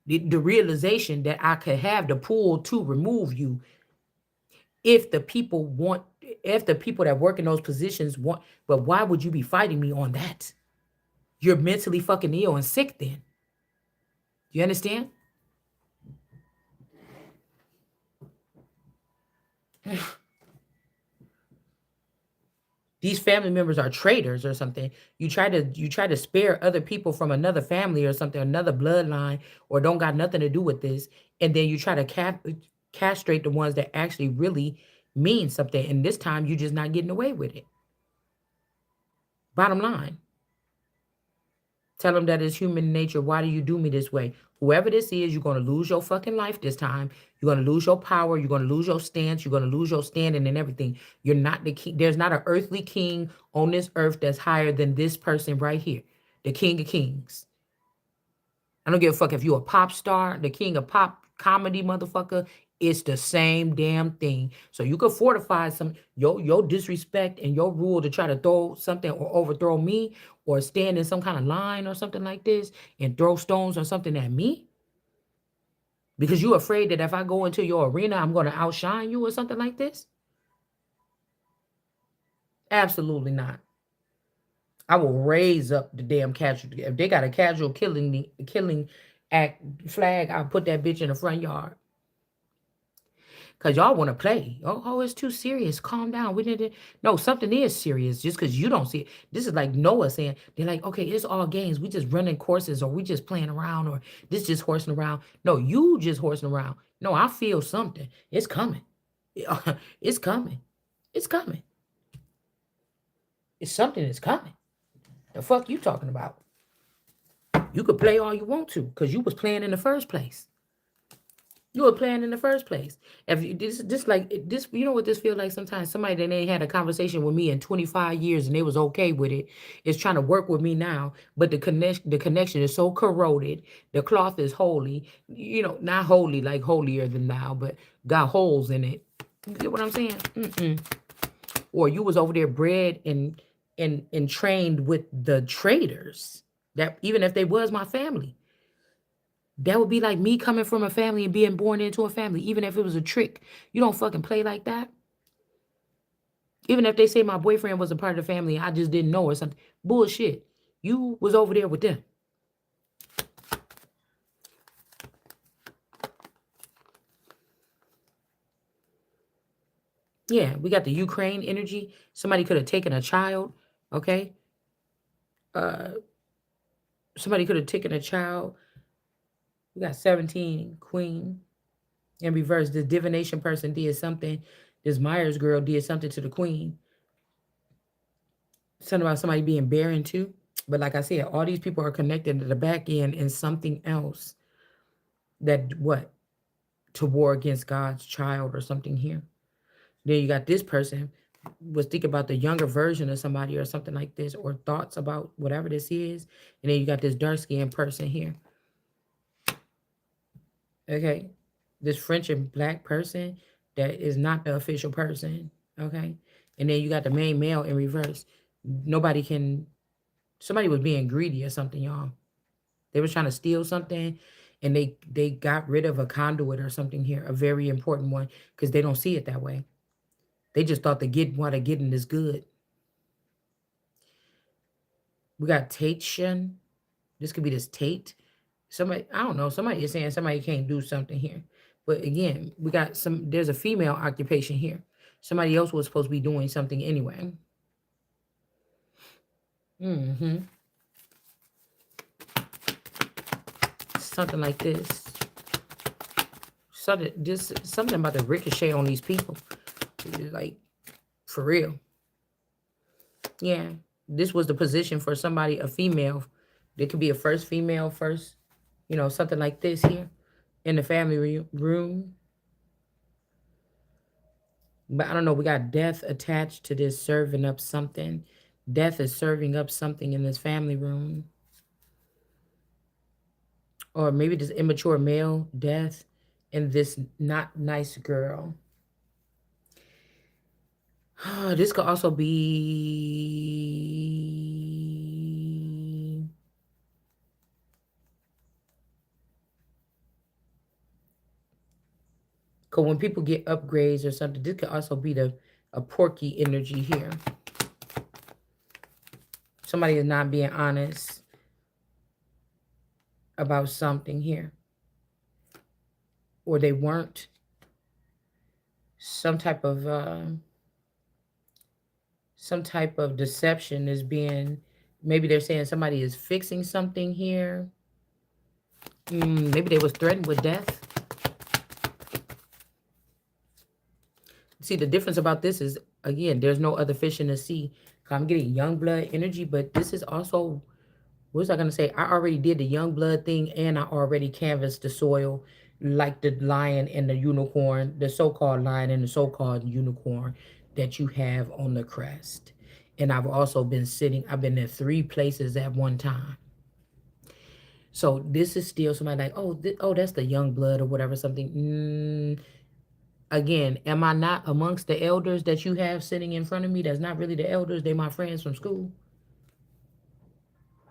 The realization that I could have the pull to remove you if the people want, if the people that work in those positions want, but why would you be fighting me on that? You're mentally fucking ill and sick then. You understand? These family members are traitors or something. You try to spare other people from another family or something, another bloodline, or don't got nothing to do with this, and then you try to castrate the ones that actually really mean something. And this time, you're just not getting away with it. Bottom line, tell them that it's human nature. Why do you do me this way? Whoever this is, you're gonna lose your fucking life this time. You're gonna lose your power. You're gonna lose your stance. You're gonna lose your standing and everything. You're not the king. There's not an earthly king on this earth that's higher than this person right here, the King of Kings. I don't give a fuck if you're a pop star, the king of pop comedy, motherfucker. It's the same damn thing. So you could fortify some your disrespect and your rule to try to throw something or overthrow me or stand in some kind of line or something like this and throw stones or something at me because you're afraid that if I go into your arena, I'm going to outshine you or something like this. Absolutely not. I will raise up the damn casualty. If they got a casual killing act flag, I'll put that bitch in the front yard. Cause y'all want to play. Oh, it's too serious. Calm down. We didn't. No, something is serious. Just cause you don't see it. This is like Noah saying they're like, okay, it's all games. We just running courses, or we just playing around, or this just horsing around. No, you just horsing around. No, I feel something. It's coming. It's coming. It's coming. It's something that's coming. The fuck you talking about? You could play all you want to, cause you was playing in the first place. You were playing in the first place. If you, this like this, you know what this feels like sometimes. Somebody that ain't had a conversation with me in 25 years and they was okay with it is trying to work with me now, but the connection is so corroded. The cloth is holy, not holy like holier than thou, but got holes in it. You get what I'm saying? Mm-mm. Or you was over there bred and trained with the traitors that even if they was my family. That would be like me coming from a family and being born into a family, even if it was a trick. You don't fucking play like that. Even if they say my boyfriend was a part of the family, I just didn't know or something. Bullshit. You was over there with them. Yeah, we got the Ukraine energy. Somebody could have taken a child, okay? Uh, somebody could have taken a child. We got 17 Queen in reverse. The divination person did something This Myers girl did something to the queen. Something about somebody being barren too. But like I said, all these people are connected to the back end and something else that what? To war against God's child or something here. Then you got this person was thinking about the younger version of somebody or something like this, or thoughts about whatever this is. And then you got this dark skinned person here. Okay. This French and black person that is not the official person. Okay. And then you got the main male in reverse. Nobody can, somebody was being greedy or something, y'all. They was trying to steal something and they got rid of a conduit or something here, a very important one, because they don't see it that way. They just thought the get what they're getting is good. We got Tation. This could be this Tate. Somebody, I don't know. Somebody is saying somebody can't do something here. But again, we got some, there's a female occupation here. Somebody else was supposed to be doing something anyway. Mm-hmm. Something like this. Something, just something about the ricochet on these people. Like, for real. Yeah. This was the position for somebody, a female. There could be a first female, first, something like this here in the family room. But I don't know. We got death attached to this, serving up something. Death is serving up something in this family room. Or maybe this immature male, death, and this not nice girl. This could also be. Because when people get upgrades or something, this could also be the a porky energy here. Somebody is not being honest about something here. Or they weren't. Some type of deception is being, maybe they're saying somebody is fixing something here. Maybe they was threatened with death. See, the difference about this is, again, there's no other fish in the sea. I'm getting young blood energy, but this is also, what was I going to say? I already did the young blood thing, and I already canvassed the soil, like the lion and the unicorn, the so-called lion and the so-called unicorn that you have on the crest. And I've also been sitting, I've been in 3 places at one time. So this is still somebody like, oh, that's the young blood or whatever, something. Again, am I not amongst the elders that you have sitting in front of me? That's not really the elders. They my friends from school.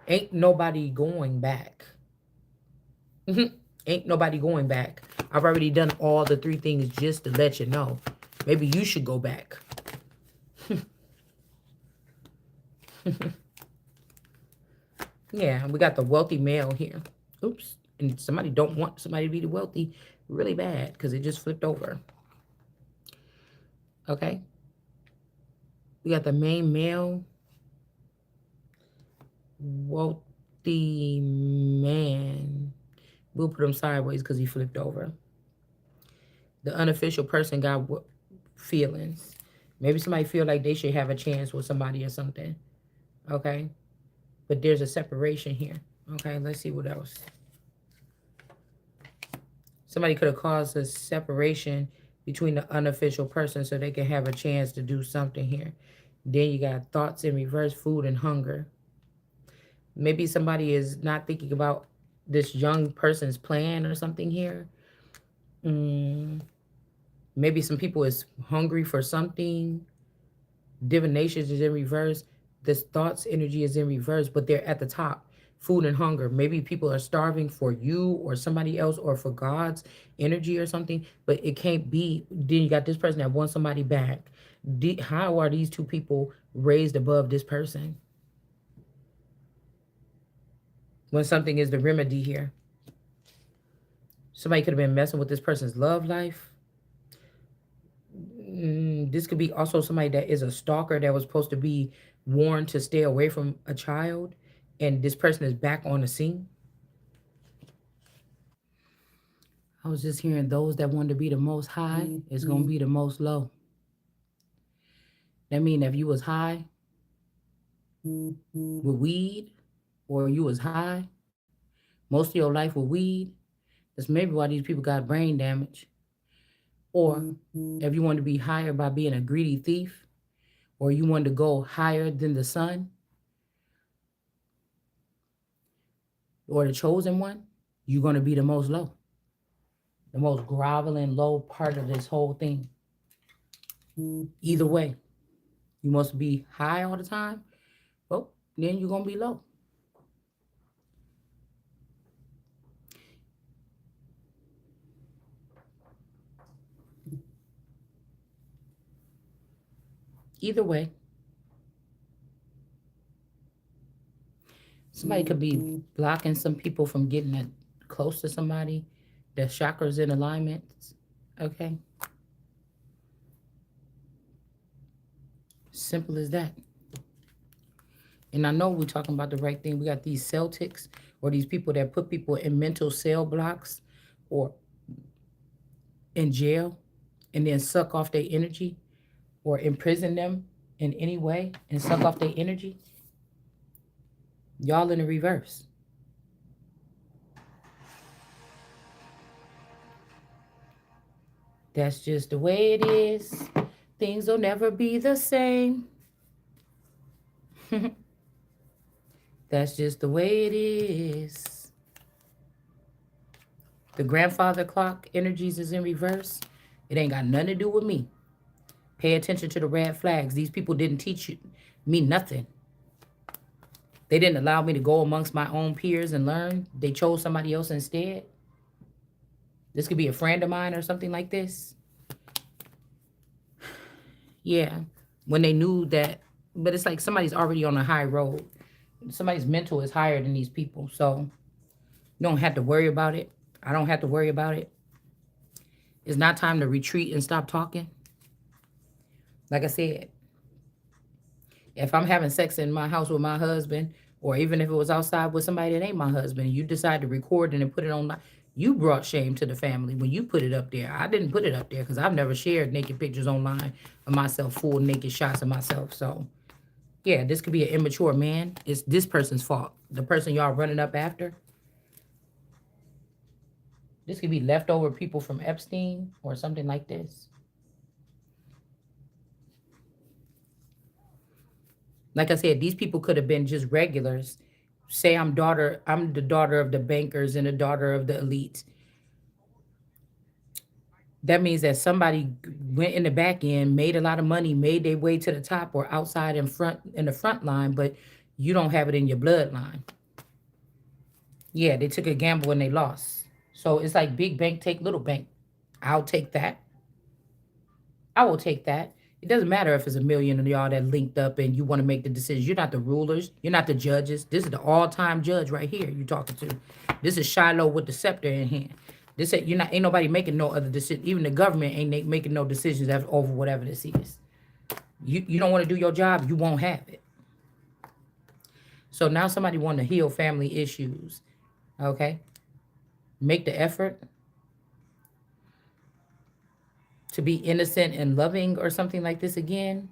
Ain't nobody going back. Ain't nobody going back. I've already done all the 3 things just to let you know. Maybe you should go back. Yeah, we got the wealthy male here. Oops. And somebody don't want somebody to be the wealthy really bad because it just flipped over. Okay. We got the main male wealthy man. We'll put him sideways because he flipped over. The unofficial person got feelings. Maybe somebody feel like they should have a chance with somebody or something. Okay. But there's a separation here. Okay, let's see what else. Somebody could have caused a separation between the unofficial person so they can have a chance to do something here. Then you got thoughts in reverse, food and hunger. Maybe somebody is not thinking about this young person's plan or something here. Maybe some people is hungry for something. Divination is in reverse. This thoughts energy is in reverse, but they're at the top. Food and hunger. Maybe people are starving for you or somebody else or for God's energy or something, but it can't be. Then you got this person that wants somebody back. How are these 2 people raised above this person? When something is the remedy here. Somebody could have been messing with this person's love life. This could be also somebody that is a stalker that was supposed to be warned to stay away from a child, and this person is back on the scene. I was just hearing those that want to be the most high is going to be the most low. That mean if you was high with weed, or you was high most of your life with weed, that's maybe why these people got brain damage. Or if you want to be higher by being a greedy thief, or you want to go higher than the sun or the chosen one, you're going to be the most low, the most groveling low part of this whole thing. Either way, you must be high all the time. Well, then you're going to be low. Either way, somebody could be blocking some people from getting that close to somebody. The chakras in alignment. Okay, simple as that. And I know we're talking about the right thing. We got these Celtics, or these people that put people in mental cell blocks or in jail, and then suck off their energy, or imprison them in any way and suck off their energy. Y'all in the reverse. That's just the way it is. Things will never be the same. That's just the way it is. The grandfather clock energies is in reverse. It ain't got nothing to do with me. Pay attention to the red flags. These people didn't teach me nothing. They didn't allow me to go amongst my own peers and learn. They chose somebody else instead. This could be a friend of mine or something like this. Yeah. When they knew that, but it's like somebody's already on a high road. Somebody's mental is higher than these people. So you don't have to worry about it. I don't have to worry about it. It's not time to retreat and stop talking. Like I said, if I'm having sex in my house with my husband, or even if it was outside with somebody that ain't my husband, you decide to record and then put it on. You brought shame to the family when you put it up there. I didn't put it up there because I've never shared naked pictures online of myself, full naked shots of myself. So, yeah, this could be an immature man. It's this person's fault. The person y'all running up after. This could be leftover people from Epstein or something like this. Like I said, these people could have been just regulars. Say I'm the daughter of the bankers and the daughter of the elites. That means that somebody went in the back end, made a lot of money, made their way to the top or outside in the front line, but you don't have it in your bloodline. Yeah, they took a gamble and they lost. So it's like big bank take little bank. I'll take that. I will take that. It doesn't matter if it's a million of y'all that linked up and you want to make the decisions. You're not the rulers. You're not the judges. This is the all-time judge right here you talking to. This is Shiloh with the scepter in hand. This ain't nobody making no other decision. Even the government ain't making no decisions over whatever this is. You don't want to do your job, you won't have it. So now somebody want to heal family issues. Okay? Make the effort to be innocent and loving or something like this again.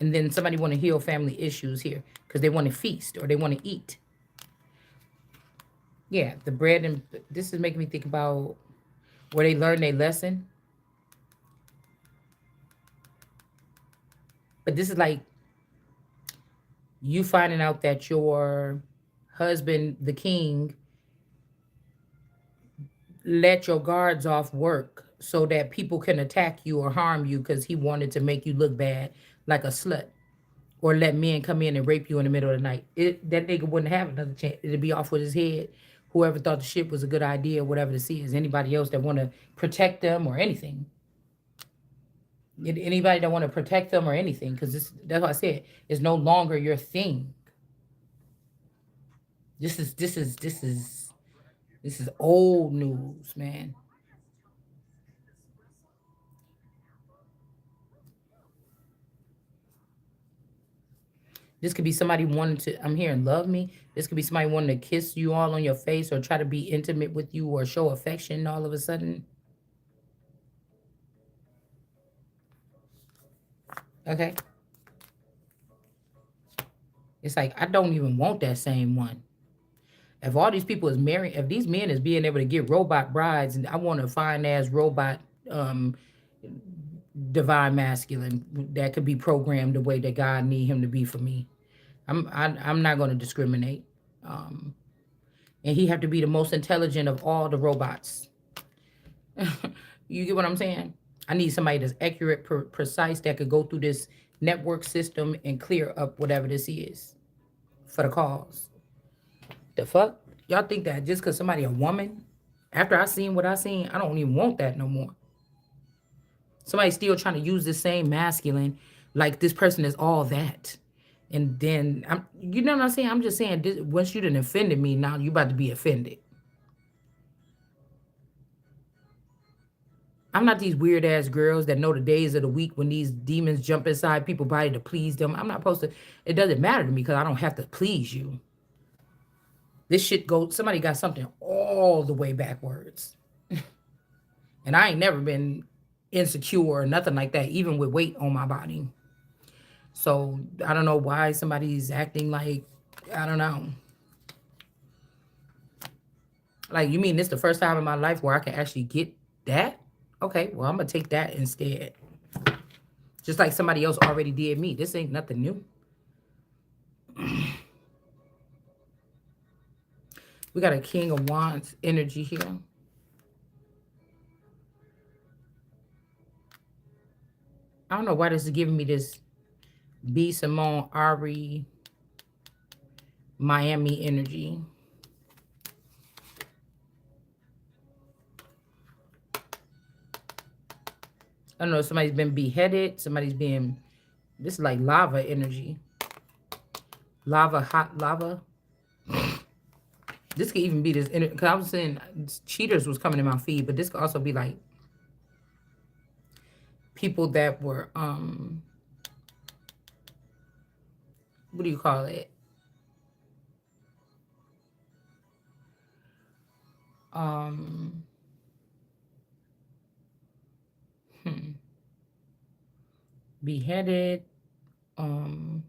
And then somebody want to heal family issues here because they want to feast or they want to eat. Yeah, the bread, and this is making me think about where they learn their lesson. But this is like you finding out that your husband, the king, let your guards off work so that people can attack you or harm you because he wanted to make you look bad like a slut, or let men come in and rape you in the middle of the night. That nigga wouldn't have another chance. It'd be off with his head. Whoever thought the shit was a good idea, whatever this is. Anybody else that want to protect them or anything. Anybody that want to protect them or anything, because that's what I said. It's no longer your thing. This is old news, man. This could be somebody wanting to, I'm hearing love me. This could be somebody wanting to kiss you all on your face or try to be intimate with you or show affection all of a sudden. Okay. It's like I don't even want that same one. If all these people is marrying, if these men is being able to get robot brides, and I want a fine ass robot, um, divine masculine that could be programmed the way that God need him to be for me. I'm not going to discriminate. Um, and he have to be the most intelligent of all the robots. You get what I'm saying? I need somebody that's accurate, precise, that could go through this network system and clear up whatever this is for the cause. The fuck? Y'all think that just because somebody a woman, after I seen what I seen, I don't even want that no more. Somebody's still trying to use the same masculine, like this person is all that. And then you know what I'm saying? I'm just saying, this, once you done offended me, now you about to be offended. I'm not these weird ass girls that know the days of the week when these demons jump inside people's body to please them. I'm not supposed to. It doesn't matter to me because I don't have to please you. This shit goes. Somebody got something all the way backwards, and I ain't never been insecure or nothing like that, even with weight on my body. So I don't know why somebody's acting like, I don't know. Like, you mean this the first time in my life where I can actually get that? Okay, well, I'm gonna take that instead. Just like somebody else already did me. This ain't nothing new. We got a King of Wands energy here. I don't know why this is giving me this B. Simone Ari Miami energy. I don't know, somebody's been beheaded. Somebody's being, this is like lava energy. Lava, hot lava. This could even be this, because I was saying cheaters was coming in my feed, but this could also be like people that were, what do you call it? Um, hmm, beheaded. Um,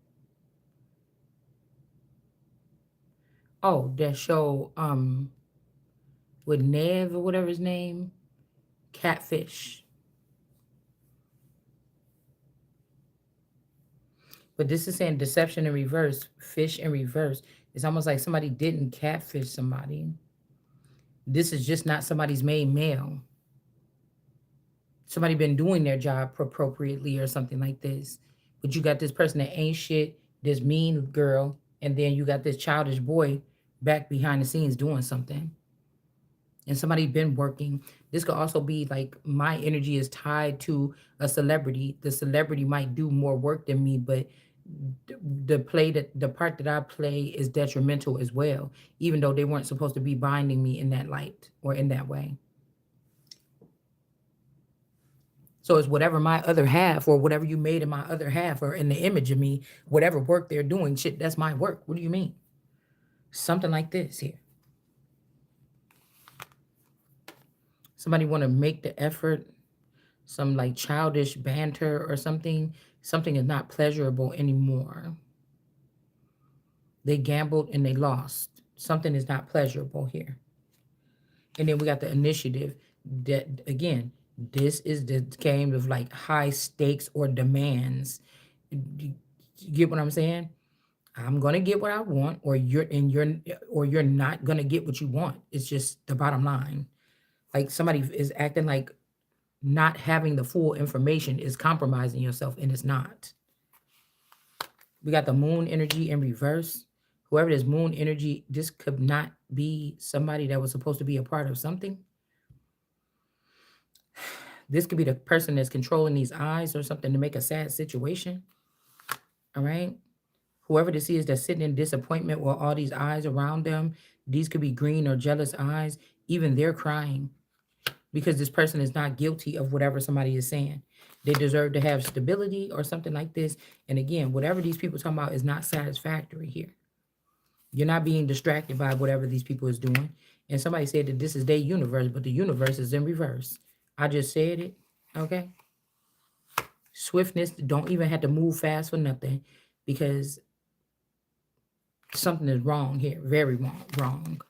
oh, that show, with Nev or whatever his name, Catfish. But this is saying deception in reverse, fish in reverse. It's almost like somebody didn't catfish somebody. This is just not somebody's main male. Somebody been doing their job appropriately or something like this. But you got this person that ain't shit, this mean girl, and then you got this childish boy back behind the scenes doing something. And somebody been working. This could also be like my energy is tied to a celebrity. The celebrity might do more work than me, but the part that I play is detrimental as well, even though they weren't supposed to be binding me in that light or in that way. So it's whatever my other half or whatever you made in my other half or in the image of me, whatever work they're doing, shit, that's my work. What do you mean? Something like this here. Somebody want to make the effort, some like childish banter or something. Something is not pleasurable anymore. They gambled and they lost. Something is not pleasurable here. And then we got the initiative that, again, this is the game of like high stakes or demands. You get what I'm saying? I'm gonna get what I want, or you're not gonna get what you want. It's just the bottom line. Like somebody is acting like not having the full information is compromising yourself, and it's not. We got the moon energy in reverse. Whoever this moon energy, this could not be somebody that was supposed to be a part of something. This could be the person that's controlling these eyes or something to make a sad situation. All right. Whoever this is that's sitting in disappointment with all these eyes around them, these could be green or jealous eyes. Even they're crying because this person is not guilty of whatever somebody is saying. They deserve to have stability or something like this. And again, whatever these people talking about is not satisfactory here. You're not being distracted by whatever these people is doing. And somebody said that this is their universe, but the universe is in reverse. I just said it. Okay. Swiftness, don't even have to move fast for nothing because Something is wrong here. Very wrong. Wrong.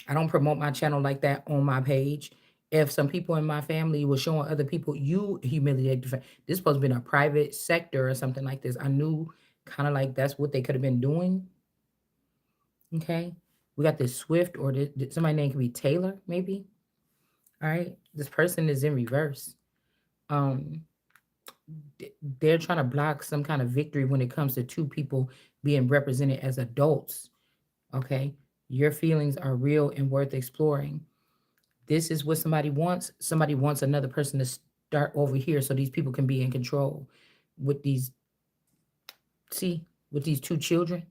I don't promote my channel like that on my page. If some people in my family were showing other people, you humiliate this supposed to be in a private sector or something like this. I knew kind of like that's what they could have been doing. Okay. We got this Swift or somebody name could be Taylor, maybe. All right. This person is in reverse. Um, they're trying to block some kind of victory when it comes to two people being represented as adults. Okay. Your feelings are real and worth exploring. This is what somebody wants. Somebody wants another person to start over here so these people can be in control with these, see, with these two children.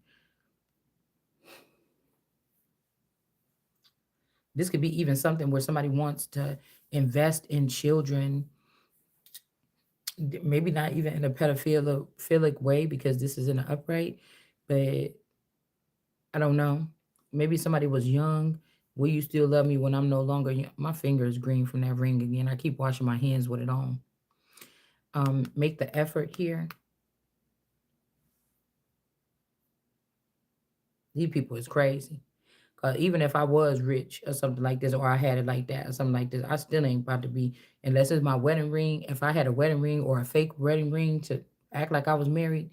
This could be even something where somebody wants to invest in children, maybe not even in a pedophilic way because this is in an upright, but I don't know. Maybe somebody was young. Will you still love me when I'm no longer young? My finger is green from that ring again. I keep washing my hands with it on. Make the effort here. These people is crazy. Even if I was rich or something like this, or I had it like that or something like this, I still ain't about to be, unless it's my wedding ring. If I had a wedding ring or a fake wedding ring to act like I was married,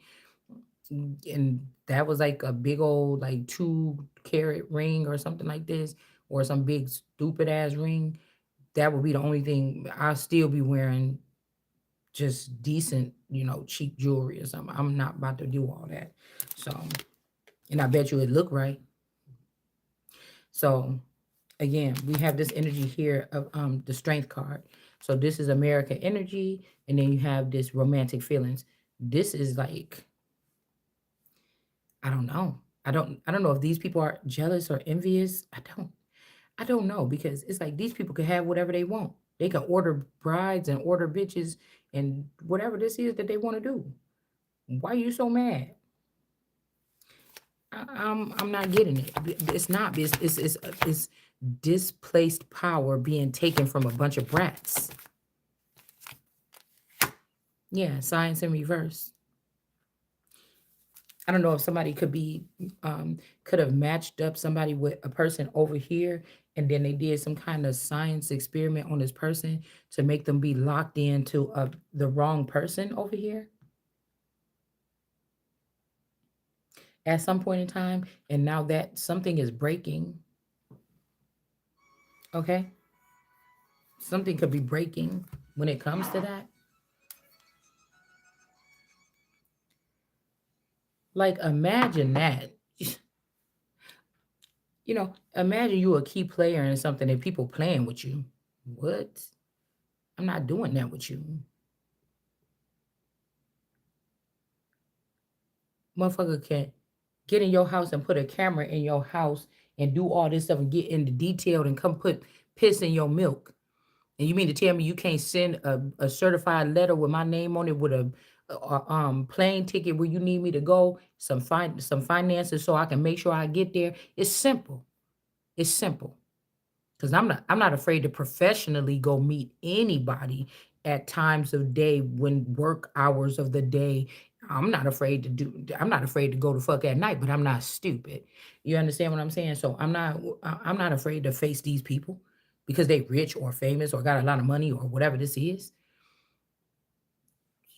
and that was like a big old like 2 carat ring or something like this, or some big stupid ass ring, that would be the only thing. I'll still be wearing just decent, cheap jewelry or something. I'm not about to do all that. So, and I bet you it look right. So again, we have this energy here of the strength card. So this is America energy, and then you have this romantic feelings. This is like, I don't know. I don't know if these people are jealous or envious. I don't know, because it's like these people can have whatever they want. They can order brides and order bitches and whatever this is that they want to do. Why are you so mad? I'm not getting it. It's not. It's displaced power being taken from a bunch of brats. Yeah, science in reverse. I don't know if somebody could have matched up somebody with a person over here, and then they did some kind of science experiment on this person to make them be locked into the wrong person over here at some point in time, and now that something is breaking. Okay, something could be breaking when it comes to that. Like, imagine that. Imagine you a key player in something and people playing with you. What? I'm not doing that with you. Motherfucker can get in your house and put a camera in your house and do all this stuff and get into detail and come put piss in your milk. And you mean to tell me you can't send a certified letter with my name on it with a plane ticket where you need me to go, some finances so I can make sure I get there? It's simple. It's simple. Because I'm not afraid to professionally go meet anybody at times of day when work hours of the day. I'm not afraid to go to fuck at night, but I'm not stupid. You understand what I'm saying? So I'm not afraid to face these people because they rich or famous or got a lot of money or whatever this is.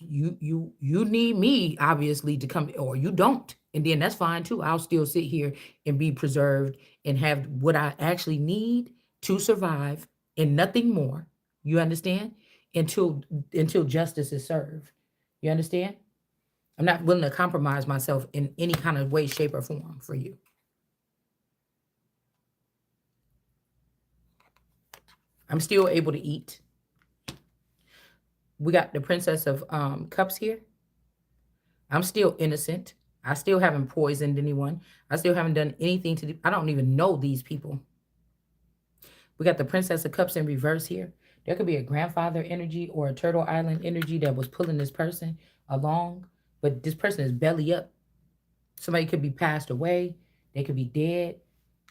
You need me obviously to come, or you don't, and then that's fine too. I'll still sit here and be preserved and have what I actually need to survive and nothing more. You understand? Until justice is served. You understand? I'm not willing to compromise myself in any kind of way, shape, or form for you. I'm still able to eat. We got the Princess of Cups here. I'm still innocent. I still haven't poisoned anyone. I still haven't done anything to. I don't even know these people. We got the Princess of Cups in reverse here. There could be a grandfather energy or a Turtle Island energy that was pulling this person along, but this person is belly up. Somebody could be passed away. They could be dead.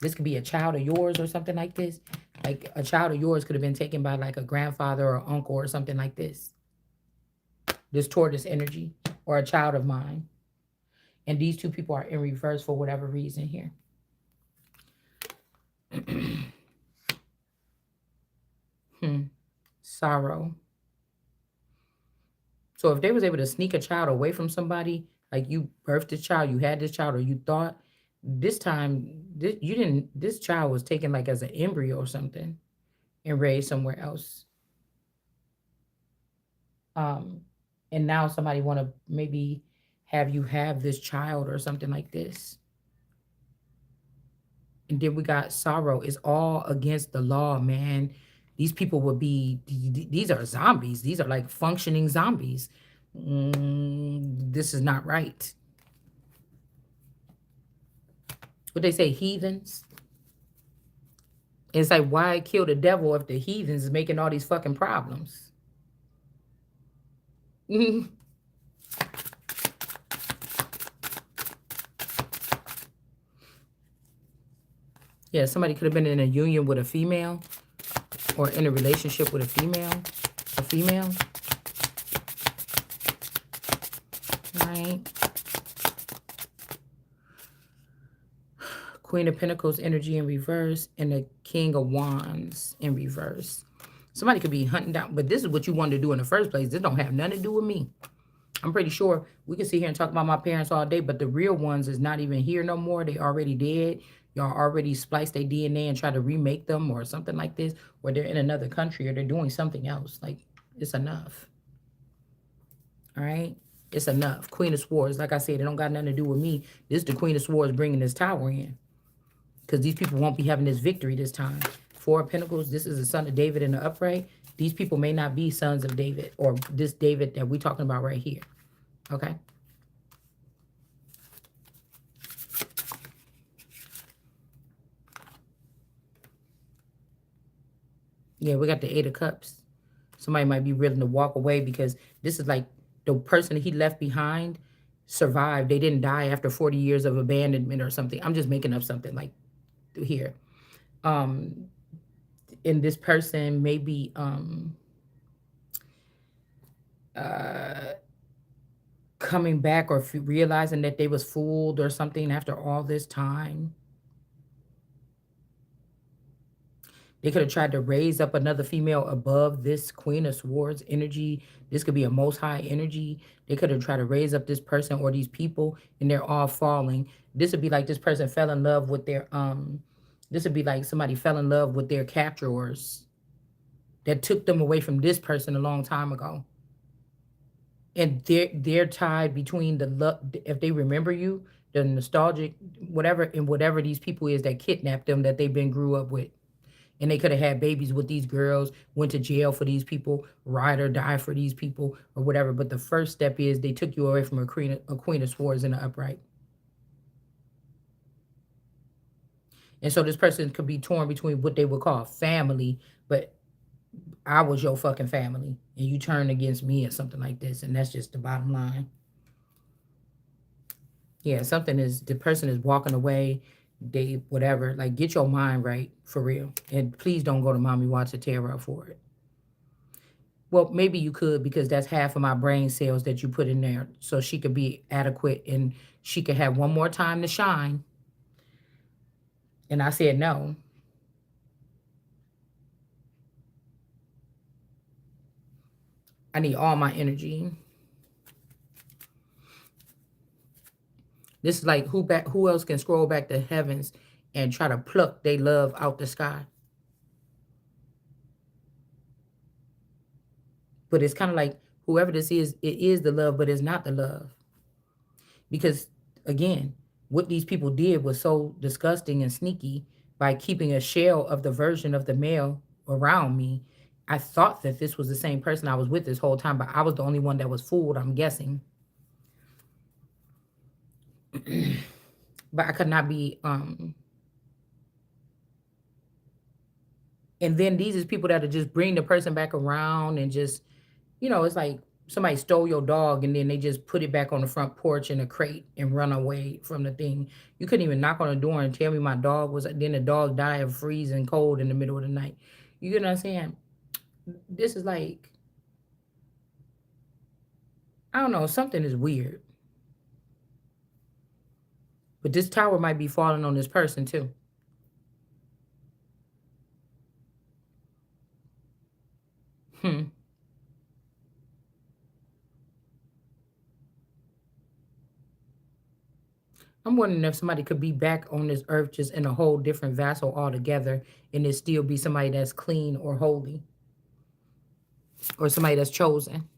This could be a child of yours or something like this. Like a child of yours could have been taken by like a grandfather or uncle or something like this. This tortoise energy or a child of mine. And these two people are in reverse for whatever reason here. Hmm. Sorrow. So if they was able to sneak a child away from somebody, like you birthed this child, you had this child, or you thought this time you didn't. This child was taken like as an embryo or something and raised somewhere else. Um, and now somebody want to maybe have you have this child or something like this. And then we got sorrow. It's all against the law, man. These people would be. These are zombies. These are like functioning zombies. This is not right. What they say, heathens. It's like, why kill the devil if the heathens is making all these fucking problems? Yeah, somebody could have been in a union with a female or in a relationship with a female. A female, right? Queen of Pentacles energy in reverse and the King of Wands in reverse. Somebody could be hunting down, but this is what you wanted to do in the first place. This don't have nothing to do with me. I'm pretty sure we can sit here and talk about my parents all day, but the real ones is not even here no more. They already dead. Y'all already spliced their DNA and try to remake them or something like this, or they're in another country or they're doing something else. Like, it's enough. All right? It's enough. Queen of Swords, like I said, it don't got nothing to do with me. This is the Queen of Swords bringing this tower in, because these people won't be having this victory this time. Four of Pentacles, this is the son of David in the upright. These people may not be sons of David or this David that we're talking about right here. Okay? Yeah, we got the Eight of Cups. Somebody might be willing to walk away because this is like the person he left behind survived. They didn't die after 40 years of abandonment or something. I'm just making up something like here. Um, and this person maybe coming back or realizing that they was fooled or something after all this time. They could have tried to raise up another female above this Queen of Swords energy. This could be a most high energy. They could have tried to raise up this person or these people, and they're all falling. This would be like this person fell in love with their this would be like somebody fell in love with their captors that took them away from this person a long time ago. And they're tied between the love, if they remember you, the nostalgic, whatever, and whatever these people is that kidnapped them that they've been grew up with. And they could have had babies with these girls, went to jail for these people, ride or die for these people, or whatever. But the first step is they took you away from a queen of swords in the upright. And so this person could be torn between what they would call family, but I was your fucking family, and you turned against me or something like this. And that's just the bottom line. Yeah, something is, the person is walking away, they, whatever. Like, get your mind right, for real. And please don't go to Mommy Watch the Tarot for it. Well, maybe you could, because that's half of my brain cells that you put in there. So she could be adequate and she could have one more time to shine. And I said no. I need all my energy. This is like who else can scroll back the heavens and try to pluck their love out the sky? But it's kind of like whoever this is, it is the love, but it's not the love. Because again, what these people did was so disgusting and sneaky by keeping a shell of the version of the male around me. I thought that this was the same person I was with this whole time, but I was the only one that was fooled, I'm guessing. But I could not be and then these is people that are just bring the person back around and just, it's like somebody stole your dog and then they just put it back on the front porch in a crate and run away from the thing. You couldn't even knock on the door and tell me my dog was, then the dog died of freezing cold in the middle of the night. You get what I'm saying? This is like, I don't know. Something is weird. But this tower might be falling on this person too. Hmm. I'm wondering if somebody could be back on this earth just in a whole different vessel altogether and it still be somebody that's clean or holy or somebody that's chosen.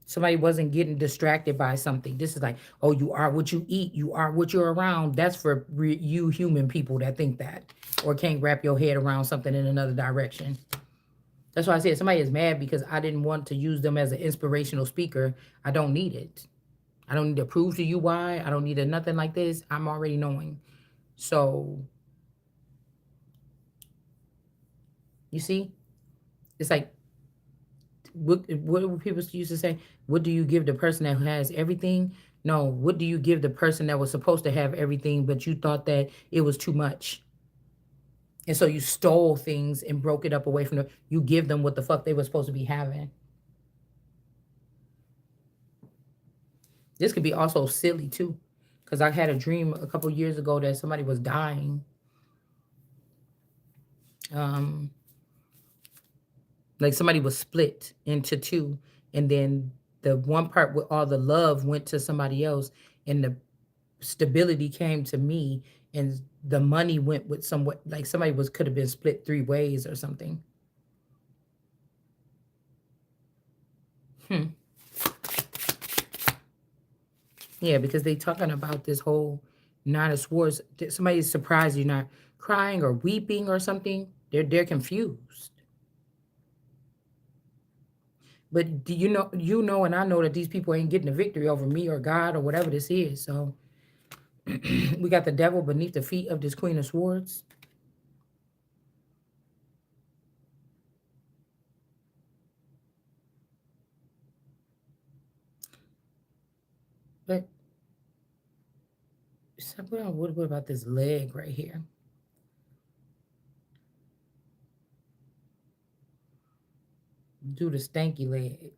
Somebody wasn't getting distracted by something. This is like, oh, you are what you eat. You are what you're around. That's for you human people that think that or can't wrap your head around something in another direction. That's why I said somebody is mad because I didn't want to use them as an inspirational speaker. I don't need it. I don't need to prove to you why. I don't need a nothing like this. I'm already knowing. So, you see, it's like, what do people used to say? What do you give the person that has everything? No, what do you give the person that was supposed to have everything, but you thought that it was too much? And so you stole things and broke it up away from them. You give them what the fuck they were supposed to be having. This could be also silly too. Because I had a dream a couple years ago that somebody was dying. Um, like somebody was split into two. And then the one part with all the love went to somebody else. And the stability came to me. And the money went with someone, like somebody was could have been split three ways or something. Hmm. Yeah, because they talking about this whole Nine of Swords. Somebody's surprised you're not crying or weeping or something. They're confused. But do you know, and I know that these people ain't getting a victory over me or God or whatever this is. So we got the devil beneath the feet of this Queen of Swords. But what about this leg right here? Do the stanky leg.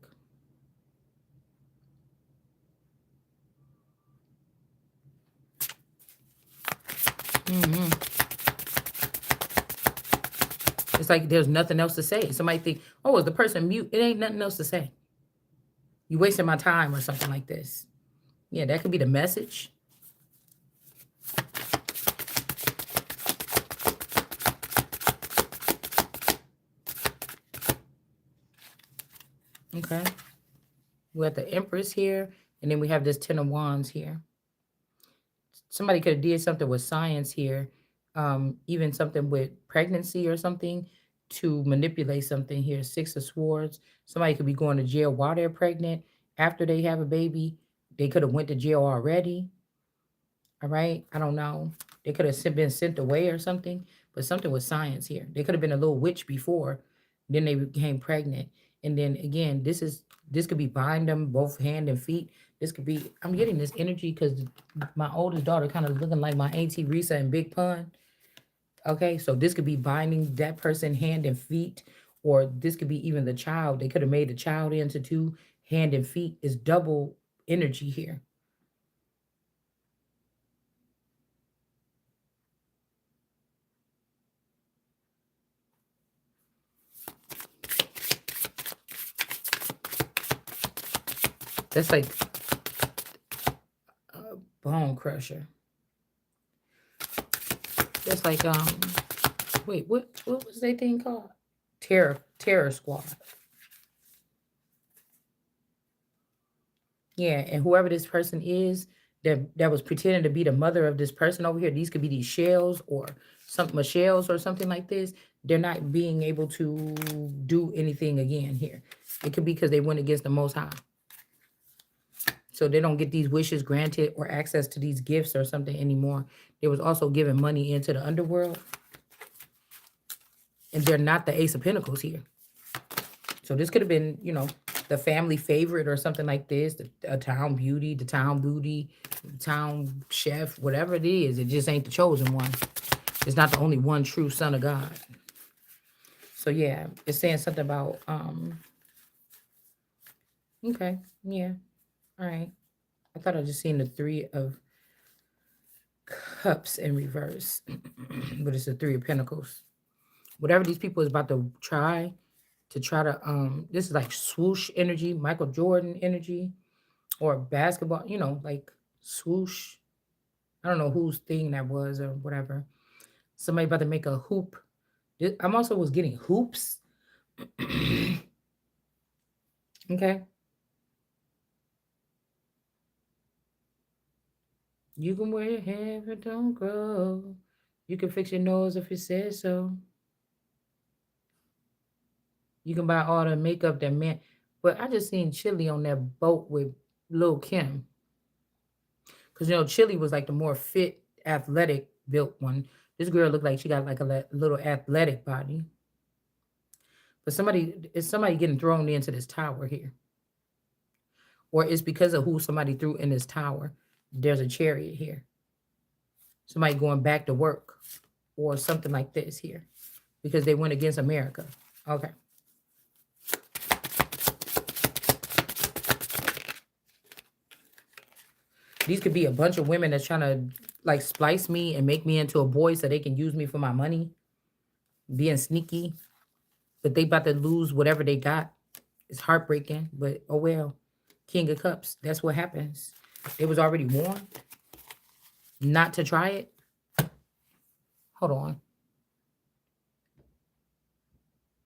Hmm. It's like there's nothing else to say. Somebody think, oh, is the person mute? It ain't nothing else to say. You wasting my time or something like this. Yeah, that could be the message. Okay. We got the Empress here, and then we have this Ten of Wands here. Somebody could have did something with science here, even something with pregnancy or something to manipulate something here. Six of Swords. Somebody could be going to jail while they're pregnant. After they have a baby, they could have went to jail already. All right. I don't know. They could have been sent away or something, but something with science here. They could have been a little witch before, then they became pregnant. And then again, this could be bind them both hand and feet. This could be, I'm getting this energy because my oldest daughter kind of looking like my Auntie Risa and Big Pun. Okay, so this could be binding that person hand and feet, or this could be even the child. They could have made the child into two hand and feet. Is double energy here. That's like a bone crusher. That's like wait, what was that thing called? Terror Squad. Yeah, and whoever this person is that was pretending to be the mother of this person over here, these could be these shells or some shells or something like this. They're not being able to do anything again here. It could be because they went against the Most High. So they don't get these wishes granted or access to these gifts or something anymore. They was also giving money into the underworld. And they're not the Ace of Pentacles here. So this could have been, the family favorite or something like this, a town beauty, the town booty, the town chef, whatever it is. It just ain't the chosen one. It's not the only one true son of God. So yeah, it's saying something about Okay. Yeah. All right. I thought I just seen the Three of Cups in reverse, but it's the Three of Pentacles. Whatever these people is about to try to this is like swoosh energy, Michael Jordan energy, or basketball, like swoosh. I don't know whose thing that was or whatever. Somebody about to make a hoop. I'm also was getting hoops. Okay. You can wear your hair if it don't grow. You can fix your nose if it says so. You can buy all the makeup that man. But I just seen Chili on that boat with Lil Kim. Because, Chili was like the more fit, athletic built one. This girl looked like she got like a little athletic body. But is somebody getting thrown into this tower here? Or it's because of who somebody threw in this tower. There's a chariot here. Somebody going back to work or something like this here because they went against America. Okay. These could be a bunch of women that's trying to like splice me and make me into a boy so they can use me for my money, being sneaky, but they about to lose whatever they got. It's heartbreaking, but oh well. King of Cups, that's what happens. It was already warned not to try it. Hold on.